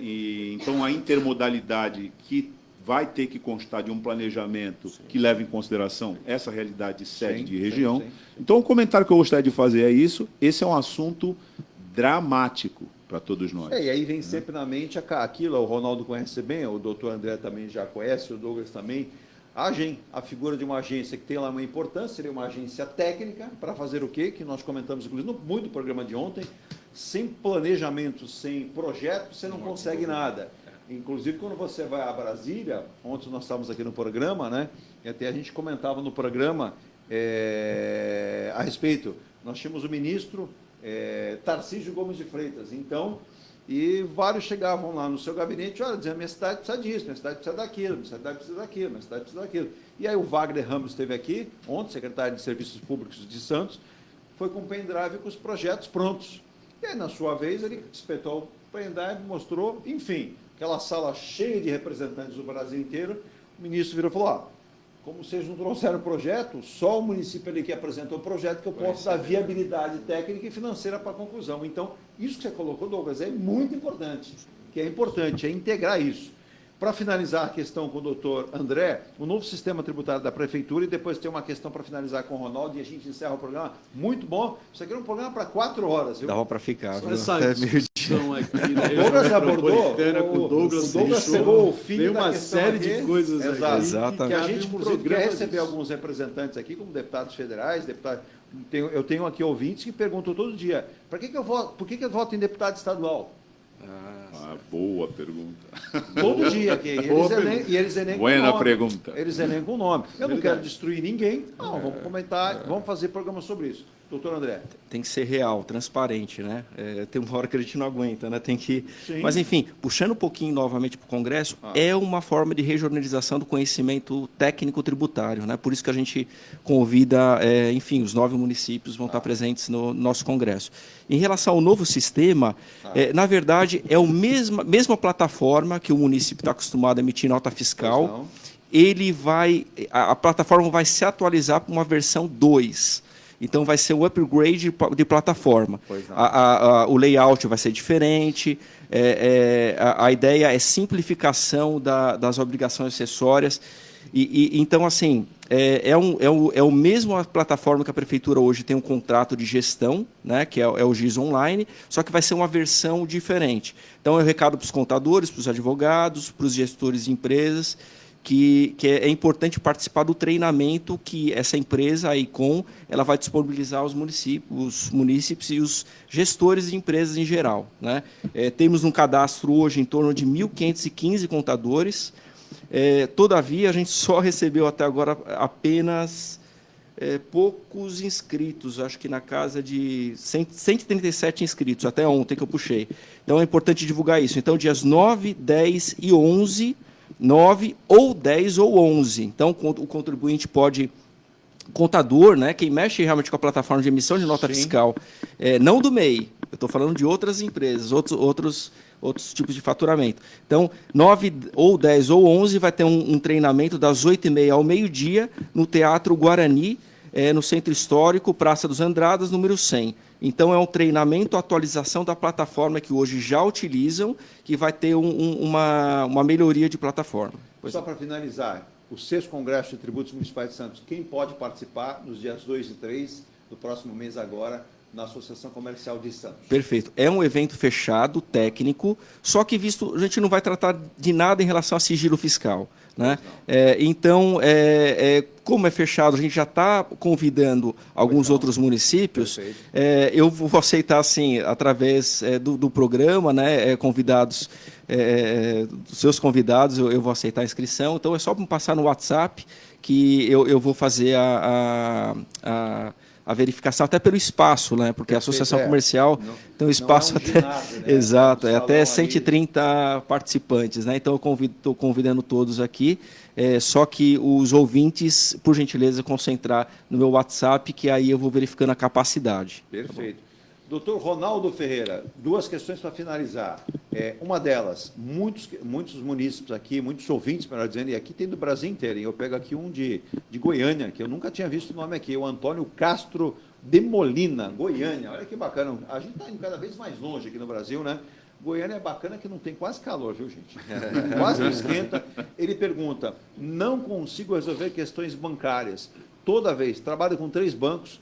Então, a intermodalidade que vai ter que constar de um planejamento que leve em consideração essa realidade de sede de região. sim. Então, o comentário que eu gostaria de fazer é isso. Esse é um assunto dramático para todos nós. E aí vem sempre na mente aquilo, o Ronaldo conhece bem, o doutor André também já conhece, o Douglas também, a figura de uma agência que tem lá uma importância, seria uma agência técnica, para fazer o quê? Que nós comentamos, inclusive, muito no programa de ontem, sem planejamento, sem projeto, você não consegue nada. Inclusive, quando você vai a Brasília, ontem nós estávamos aqui no programa, né? E até a gente comentava no programa a respeito, nós tínhamos o ministro Tarcísio Gomes de Freitas, então, e vários chegavam lá no seu gabinete, olha, dizendo, minha cidade precisa disso, minha cidade precisa daquilo, minha cidade precisa daquilo, minha cidade precisa daquilo. E aí o Wagner Ramos esteve aqui, ontem, secretário de Serviços Públicos de Santos, foi com o pendrive com os projetos prontos. E aí, na sua vez, ele espetou o pendrive, mostrou, enfim, aquela sala cheia de representantes do Brasil inteiro, o ministro virou e falou, como vocês não trouxeram o projeto, só o município ali que apresentou o projeto que eu posso dar viabilidade técnica e financeira para a conclusão. Então, isso que você colocou, Douglas, é muito importante, é integrar isso. Para finalizar a questão com o doutor André, o novo sistema tributário da Prefeitura, e depois tem uma questão para finalizar com o Ronaldo, e a gente encerra o programa. Muito bom. Isso aqui é um programa para 4 horas. Dava para ficar. Essa discussão aqui, né? O Douglas abordou, o Douglas pegou o fim tem da uma questão série aqui. de coisas aqui. Exatamente. Que a gente, inclusive, quer receber disso. alguns representantes aqui, como deputados federais, eu tenho aqui ouvintes que perguntam todo dia, por que eu voto em deputado estadual? Boa pergunta. Todo dia aqui. E eles elencam o Buena nome. pergunta. Eles elencam o nome. Eu não Verdade. quero destruir ninguém. Não, vamos comentar, vamos fazer programa sobre isso. Doutor André. Tem que ser real, transparente, né? Tem uma hora que a gente não aguenta, né? Tem que... Sim. Mas, enfim, puxando um pouquinho novamente para o Congresso, é uma forma de regionalização do conhecimento técnico tributário, né? Por isso que a gente convida, enfim, os 9 municípios vão estar presentes no nosso Congresso. Em relação ao novo sistema, na verdade, é a mesma plataforma que o município está acostumado a emitir nota fiscal. A plataforma vai se atualizar para uma versão 2. Então, vai ser um upgrade de plataforma. O layout vai ser diferente, a ideia é simplificação das obrigações acessórias. Então, assim, é a mesma plataforma que a Prefeitura hoje tem um contrato de gestão, né, que é o GIS Online, só que vai ser uma versão diferente. Então, é um recado para os contadores, para os advogados, para os gestores de empresas, que é importante participar do treinamento que essa empresa, a ICOM, ela vai disponibilizar aos munícipes e os gestores de empresas em geral, né? Temos um cadastro hoje em torno de 1.515 contadores, todavia, a gente só recebeu até agora apenas poucos inscritos, acho que na casa de 137 inscritos, até ontem que eu puxei. Então, é importante divulgar isso. Então, dias 9, 10 e 11... 9 ou 10 ou 11. Então, o contribuinte pode... Contador, né, quem mexe realmente com a plataforma de emissão de nota fiscal, não do MEI, eu estou falando de outras empresas, outros tipos de faturamento. Então, 9 ou 10 ou 11 vai ter um treinamento das 8h30 ao meio-dia no Teatro Guarani, no Centro Histórico, Praça dos Andradas, número 100. Então, é um treinamento, atualização da plataforma que hoje já utilizam, que vai ter uma melhoria de plataforma. Só para finalizar, o 6º Congresso de Tributos Municipais de Santos, quem pode participar nos dias 2 e 3 do próximo mês agora, na Associação Comercial de Santos? Perfeito. É um evento fechado, técnico, só que a gente não vai tratar de nada em relação a sigilo fiscal, né? Então, como é fechado, a gente já está convidando alguns outros municípios. Eu vou aceitar, assim, através do programa, né, convidados, dos seus convidados, eu vou aceitar a inscrição. Então, é só me passar no WhatsApp, que eu vou fazer a verificação até pelo espaço, né? Porque a associação comercial tem um espaço até... ginásio, né? Exato, É um até salão 130 participantes, né? Então, eu estou convidando todos aqui, só que os ouvintes, por gentileza, concentrar no meu WhatsApp, que aí eu vou verificando a capacidade. Perfeito. Doutor Ronaldo Ferreira, 2 questões para finalizar. Uma delas, muitos munícipes aqui, muitos ouvintes, melhor dizendo, e aqui tem do Brasil inteiro, e eu pego aqui um de Goiânia, que eu nunca tinha visto o nome aqui, o Antônio Castro de Molina, Goiânia. Olha que bacana, a gente está indo cada vez mais longe aqui no Brasil, né? Goiânia é bacana que não tem quase calor, viu, gente? Quase não esquenta. Ele pergunta, não consigo resolver questões bancárias. Toda vez, trabalho com 3 bancos,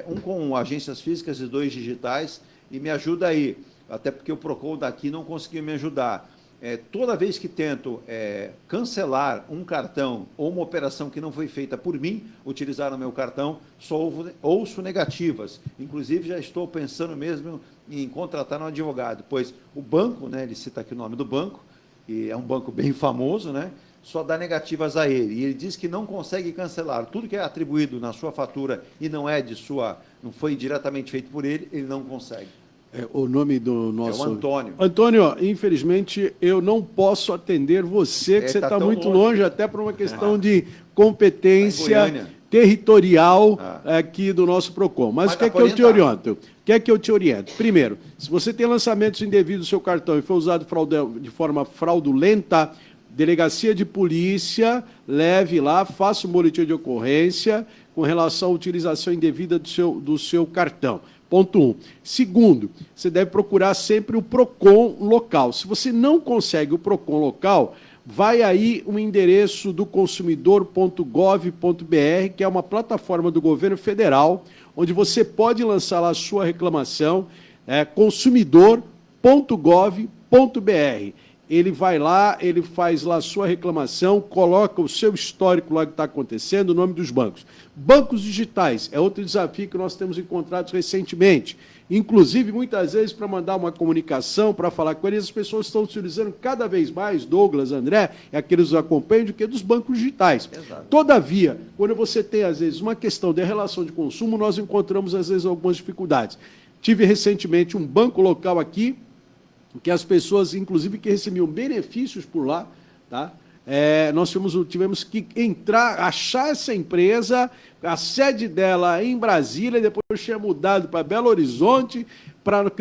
um com agências físicas e 2 digitais, e me ajuda aí, até porque o Procon daqui não conseguiu me ajudar. Toda vez que tento cancelar um cartão ou uma operação que não foi feita por mim, utilizar o meu cartão, só ouço negativas. Inclusive, já estou pensando mesmo em contratar um advogado, pois o banco, né, ele cita aqui o nome do banco, e é um banco bem famoso, né, só dá negativas a ele. E ele diz que não consegue cancelar. Tudo que é atribuído na sua fatura e não não foi diretamente feito por ele, ele não consegue. O nome do nosso... É o Antônio. Antônio, infelizmente, eu não posso atender você, que você está muito longe, até por uma questão de competência territorial aqui do nosso Procon. Mas o que é que eu te oriento? O que é que eu te oriento? Primeiro, se você tem lançamentos indevidos do seu cartão e foi usado de forma fraudulenta, delegacia de polícia, leve lá, faça um boletim de ocorrência com relação à utilização indevida do seu cartão. Ponto 1. Segundo, você deve procurar sempre o Procon local. Se você não consegue o Procon local, vai aí um endereço do consumidor.gov.br, que é uma plataforma do governo federal, onde você pode lançar lá a sua reclamação, consumidor.gov.br. Ele vai lá, ele faz lá a sua reclamação, coloca o seu histórico lá que está acontecendo, o nome dos bancos. Bancos digitais é outro desafio que nós temos encontrado recentemente. Inclusive, muitas vezes, para mandar uma comunicação, para falar com eles, as pessoas estão utilizando cada vez mais, Douglas, André, aqueles que acompanham, do que dos bancos digitais. Exato. Todavia, quando você tem, às vezes, uma questão de relação de consumo, nós encontramos, às vezes, algumas dificuldades. Tive recentemente um banco local aqui, que as pessoas, inclusive, que recebiam benefícios por lá, tá? Nós tivemos que achar essa empresa, a sede dela em Brasília, depois tinha mudado para Belo Horizonte, para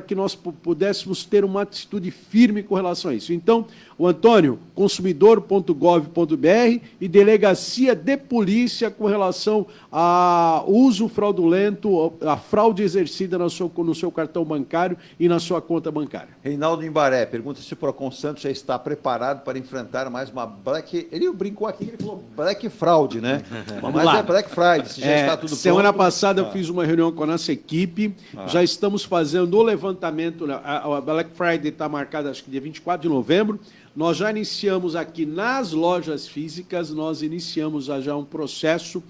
que nós pudéssemos ter uma atitude firme com relação a isso. Então, o Antônio, consumidor.gov.br e delegacia de polícia com relação ao uso fraudulento, a fraude exercida no seu cartão bancário e na sua conta bancária. Reinaldo Imbaré pergunta se o Procon Santos já está preparado para enfrentar mais uma Black... Ele brincou aqui, ele falou Black Fraud, né? Vamos lá. É Black Friday, se já está tudo pronto. Semana passada eu fiz uma reunião com a nossa equipe, já estamos fazendo o levantamento, a Black Friday está marcada, acho que dia 24 de novembro, nós já iniciamos aqui nas lojas físicas, nós iniciamos já um processo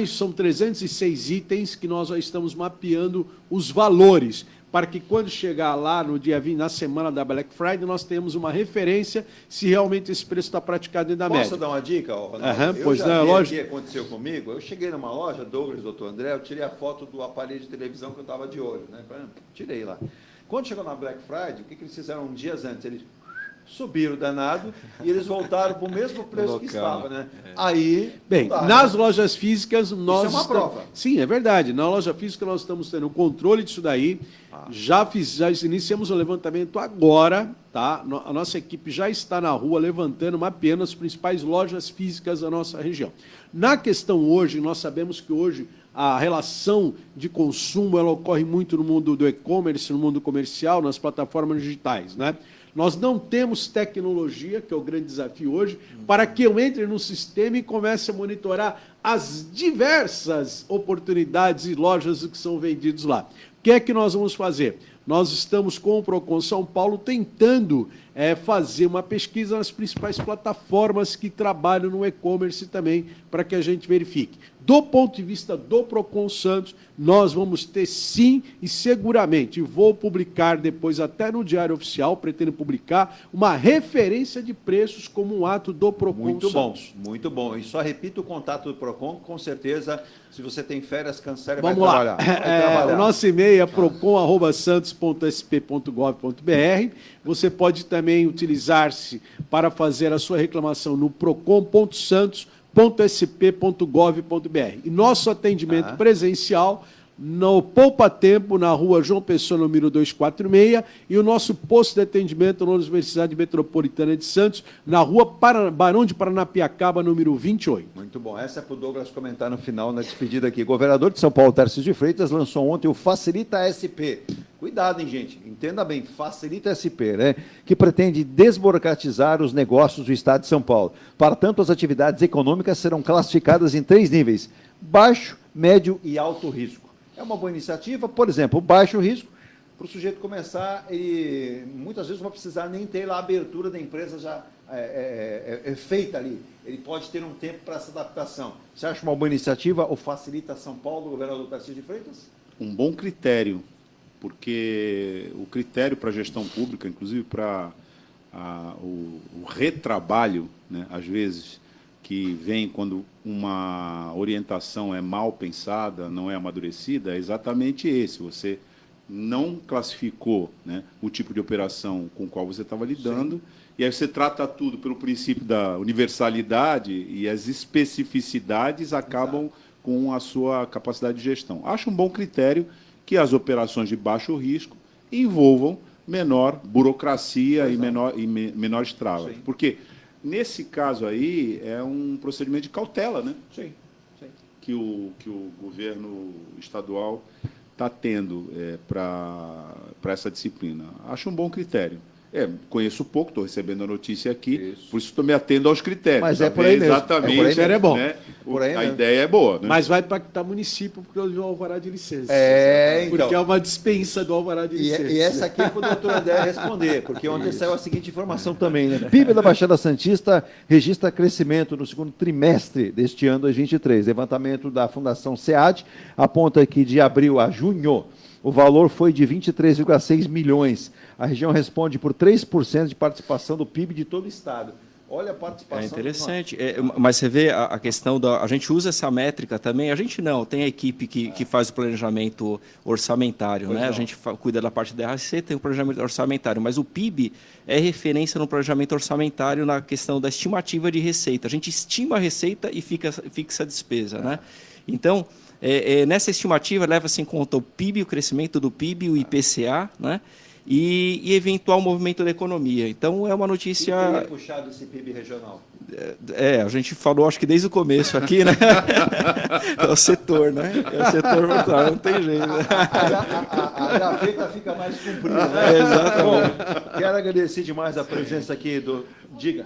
são 306 itens que nós já estamos mapeando os valores, para que quando chegar lá no dia 20, na semana da Black Friday, nós tenhamos uma referência se realmente esse preço está praticado dentro da média. Posso dar uma dica, Ronaldo? Pois não, lógico. O que aconteceu comigo? Eu cheguei numa loja, Douglas, doutor André, eu tirei a foto do aparelho de televisão que eu estava de olho, né? Tirei lá. Quando chegou na Black Friday, o que eles fizeram dias antes? Eles subiram o danado e eles voltaram para o mesmo preço que estava, né? Aí... Bem, nas lojas físicas, nós... Isso é uma prova. Sim, é verdade. Na loja física, nós estamos tendo o controle disso daí. Já iniciamos o levantamento agora, tá? A nossa equipe já está na rua levantando, mapeando as principais lojas físicas da nossa região. Na questão hoje, nós sabemos que hoje a relação de consumo ela ocorre muito no mundo do e-commerce, no mundo comercial, nas plataformas digitais, né? Nós não temos tecnologia, que é o grande desafio hoje, para que eu entre no sistema e comece a monitorar as diversas oportunidades e lojas que são vendidos lá. O que é que nós vamos fazer? Nós estamos com o Procon São Paulo tentando fazer uma pesquisa nas principais plataformas que trabalham no e-commerce também, para que a gente verifique. Do ponto de vista do Procon Santos, nós vamos ter sim e seguramente, vou publicar depois até no Diário Oficial, pretendo publicar uma referência de preços como um ato do Procon Santos. Muito bom. E só repito o contato do Procon, com certeza, se você tem férias, cancele e Vamos vai lá. trabalhar. O nosso e-mail é procon@santos.sp.gov.br. Você pode também utilizar-se para fazer a sua reclamação no procon.santos.sp.gov.br. E nosso atendimento presencial no Poupa Tempo, na rua João Pessoa, número 246, e o nosso posto de atendimento na Universidade Metropolitana de Santos, na rua Barão de Paranapiacaba, número 28. Muito bom. Essa é para o Douglas comentar no final, na despedida aqui. Governador de São Paulo, Tarcísio de Freitas, lançou ontem o Facilita SP. Cuidado, hein, gente? Entenda bem, Facilita SP, né? Que pretende desburocratizar os negócios do Estado de São Paulo. Para tanto, as atividades econômicas serão classificadas em 3 níveis: baixo, médio e alto risco. É uma boa iniciativa, por exemplo, o baixo risco, para o sujeito começar, e muitas vezes não vai precisar nem ter lá a abertura da empresa já feita ali. Ele pode ter um tempo para essa adaptação. Você acha uma boa iniciativa ou Facilita São Paulo, do governador Tarcísio de Freitas? Um bom critério, porque o critério para a gestão pública, inclusive para o retrabalho, né, às vezes, que vem quando uma orientação é mal pensada, não é amadurecida, é exatamente esse. Você não classificou, né, o tipo de operação com o qual você estava lidando, sim, e aí você trata tudo pelo princípio da universalidade e as especificidades acabam, exato, com a sua capacidade de gestão. Acho um bom critério que as operações de baixo risco envolvam menor burocracia, exato, e menores travas. Sim. Porque nesse caso aí, é um procedimento de cautela, né? Sim, sim. Que o governo estadual está tendo para essa disciplina. Acho um bom critério. Conheço pouco, estou recebendo a notícia aqui, isso, por isso estou me atendo aos critérios. Mas é por aí mesmo. Exatamente. O critério é bom. Né? A ideia é boa. Né? Mas vai impactar município porque houve o alvará de licença. Então. Porque é uma dispensa do alvará de licença. E essa aqui é para o doutor André responder, porque ontem saiu a seguinte informação também. Né? PIB da Baixada Santista registra crescimento no segundo trimestre deste ano 2023. Levantamento da Fundação SEAD aponta que de abril a junho o valor foi de 23,6 milhões. A região responde por 3% de participação do PIB de todo o estado. Olha a participação. É interessante. Mas você vê a questão da... A gente usa essa métrica também. A gente não. Tem a equipe que faz o planejamento orçamentário. Né? A gente cuida da parte da RC, tem o planejamento orçamentário. Mas o PIB é referência no planejamento orçamentário na questão da estimativa de receita. A gente estima a receita e fixa a despesa. Né? Então, nessa estimativa, leva-se em conta o PIB, o crescimento do PIB, o IPCA, né? E eventual movimento da economia. Então, é uma notícia... Quem teria puxado esse PIB regional? A gente falou, acho que desde o começo aqui, né? É o setor, né? É o setor não tem jeito. A gaveta fica mais comprida, né? Exatamente. Bom, quero agradecer demais a presença aqui do... Diga.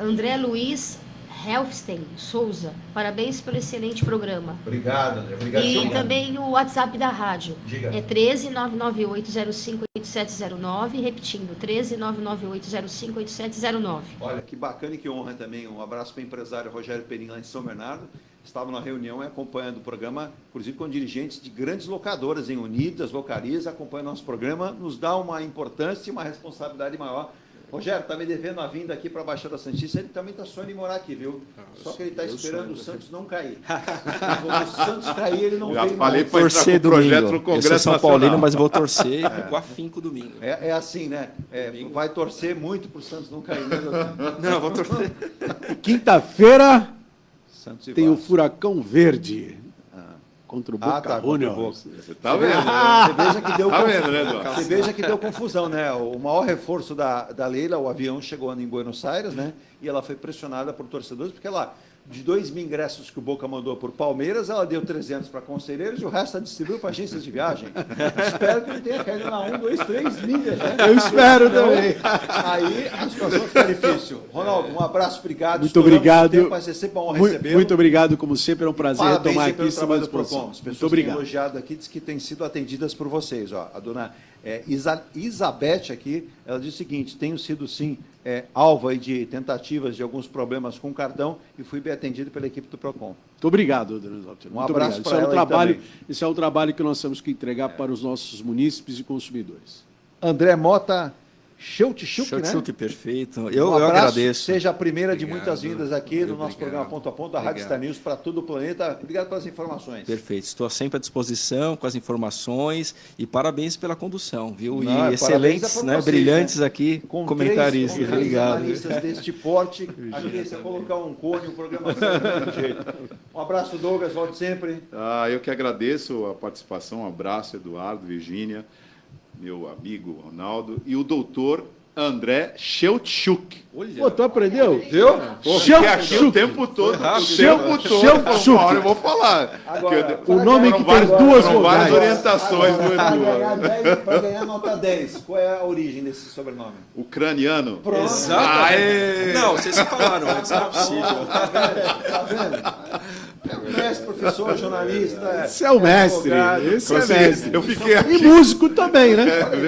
André Luiz Helfstein Souza, parabéns pelo excelente programa. Obrigado, André. Obrigado. E também o WhatsApp da rádio. Diga. É 13998058709, repetindo, 13998058709. Olha, que bacana e que honra também. Um abraço para o empresário Rogério Perim, lá em São Bernardo. Estava na reunião e acompanhando o programa, inclusive com dirigentes de grandes locadoras em Unidas, Localiza, acompanhando nosso programa, nos dá uma importância e uma responsabilidade maior. Rogério, está me devendo a vinda aqui para a Baixada Santista, ele também está sonhando em morar aqui, viu? Só que ele está esperando o Santos não cair. Quando o Santos cair, ele não já vem. Falei para torcer o projeto no Congresso Eu sou São Nacional. Paulino, mas vou torcer com afinco domingo. É assim, né? Vai torcer muito para o Santos não cair. Não, vou torcer. Quinta-feira tem o Vasco. Furacão Verde contra o Boca Juniors. Você está vendo? Você veja que deu vendo, né, Eduardo? Você veja que deu confusão, né? O maior reforço da Leila, o avião chegou em Buenos Aires, né? E ela foi pressionada por torcedores, porque lá, de 2.000 ingressos que o Boca mandou por Palmeiras, ela deu 300 para conselheiros e o resto ela distribuiu para agências de viagem. Espero que ele tenha caído na 1, 2, 3 milhas, né? Eu espero também. Aí a situação fica difícil. Ronaldo, um abraço, obrigado. Muito obrigado. Vai ser sempre bom recebê-lo. Muito obrigado, como sempre, é um prazer Parabéns tomar aí aqui pelo essa trabalho do disposição. Procon. As pessoas Muito obrigado. têm elogiado aqui, diz que têm sido atendidas por vocês. Ó. A dona Isabete aqui, ela diz o seguinte: tenho sido, sim, alvo aí de tentativas de alguns problemas com o cartão e fui bem atendido pela equipe do PROCON. Muito obrigado, Adriano Zaltino. Um abraço para ela também. Esse é o trabalho que nós temos que entregar para os nossos munícipes e consumidores. André Mota, Schultz, né? Schultz, perfeito. Eu abraço, agradeço. Seja a primeira de muitas vindas aqui no nosso programa Ponto a Ponto, da Rádio Star News, para todo o planeta. Obrigado pelas informações. Perfeito. Estou sempre à disposição com as informações e parabéns pela condução, viu? Não, e excelentes, né, vocês, brilhantes aqui, com comentaristas. Obrigado. Jornalistas deste porte, aqui se colocar um cone, o programa sai do jeito. Um abraço, Douglas, volte sempre. Eu que agradeço a participação, um abraço, Eduardo, Virgínia, meu amigo Ronaldo, e o doutor André Schultz. Pô, tu aprendeu? Viu? Fiquei aqui o tempo todo. Uma hora eu vou falar. Agora, o nome que tem duas vogais. Várias orientações do Edu. Para ganhar nota 10, qual é a origem desse sobrenome? Ucraniano. Pronto. Exato. Não, vocês se falaram antes, não é possível. Tá vendo? É um mestre, professor, jornalista. Esse é o mestre. Esse é mestre. Eu fiquei aqui. E músico também, né?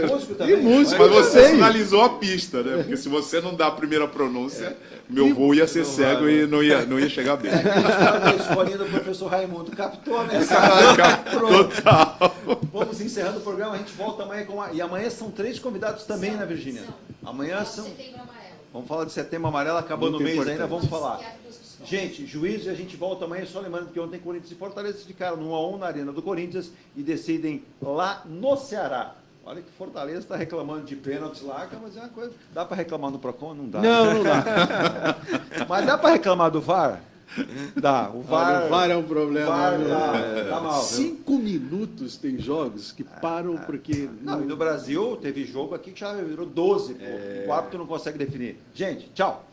Músico também. E músico. Mas você sinalizou a pista, né? Porque se você não dá a primeira pronúncia, meu voo ia ser cego e não ia chegar bem. A escolinha do professor Raimundo captou a mensagem. Total. Vamos encerrando o programa, a gente volta amanhã com E amanhã são 3 convidados também, né, Virgínia? Amanhã são... Vamos falar de Setembro Amarelo, acabando o mês ainda, vamos falar. Gente, Juízo, e a gente volta amanhã, só lembrando que ontem Corinthians e Fortaleza ficaram no 1-1 na Arena do Corinthians e decidem lá no Ceará. Olha que Fortaleza está reclamando de pênaltis lá, mas é uma coisa... Dá para reclamar no PROCON? Não dá. Não dá. Mas dá para reclamar do VAR? Dá. O VAR é um problema. Tá mal. 5 minutos tem jogos que param porque... Não, e no Brasil teve jogo aqui que já virou 12. O árbitro não consegue definir. Gente, tchau.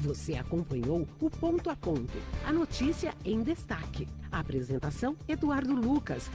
Você acompanhou o Ponto a Ponto, a notícia em destaque. A apresentação, Eduardo Lucas.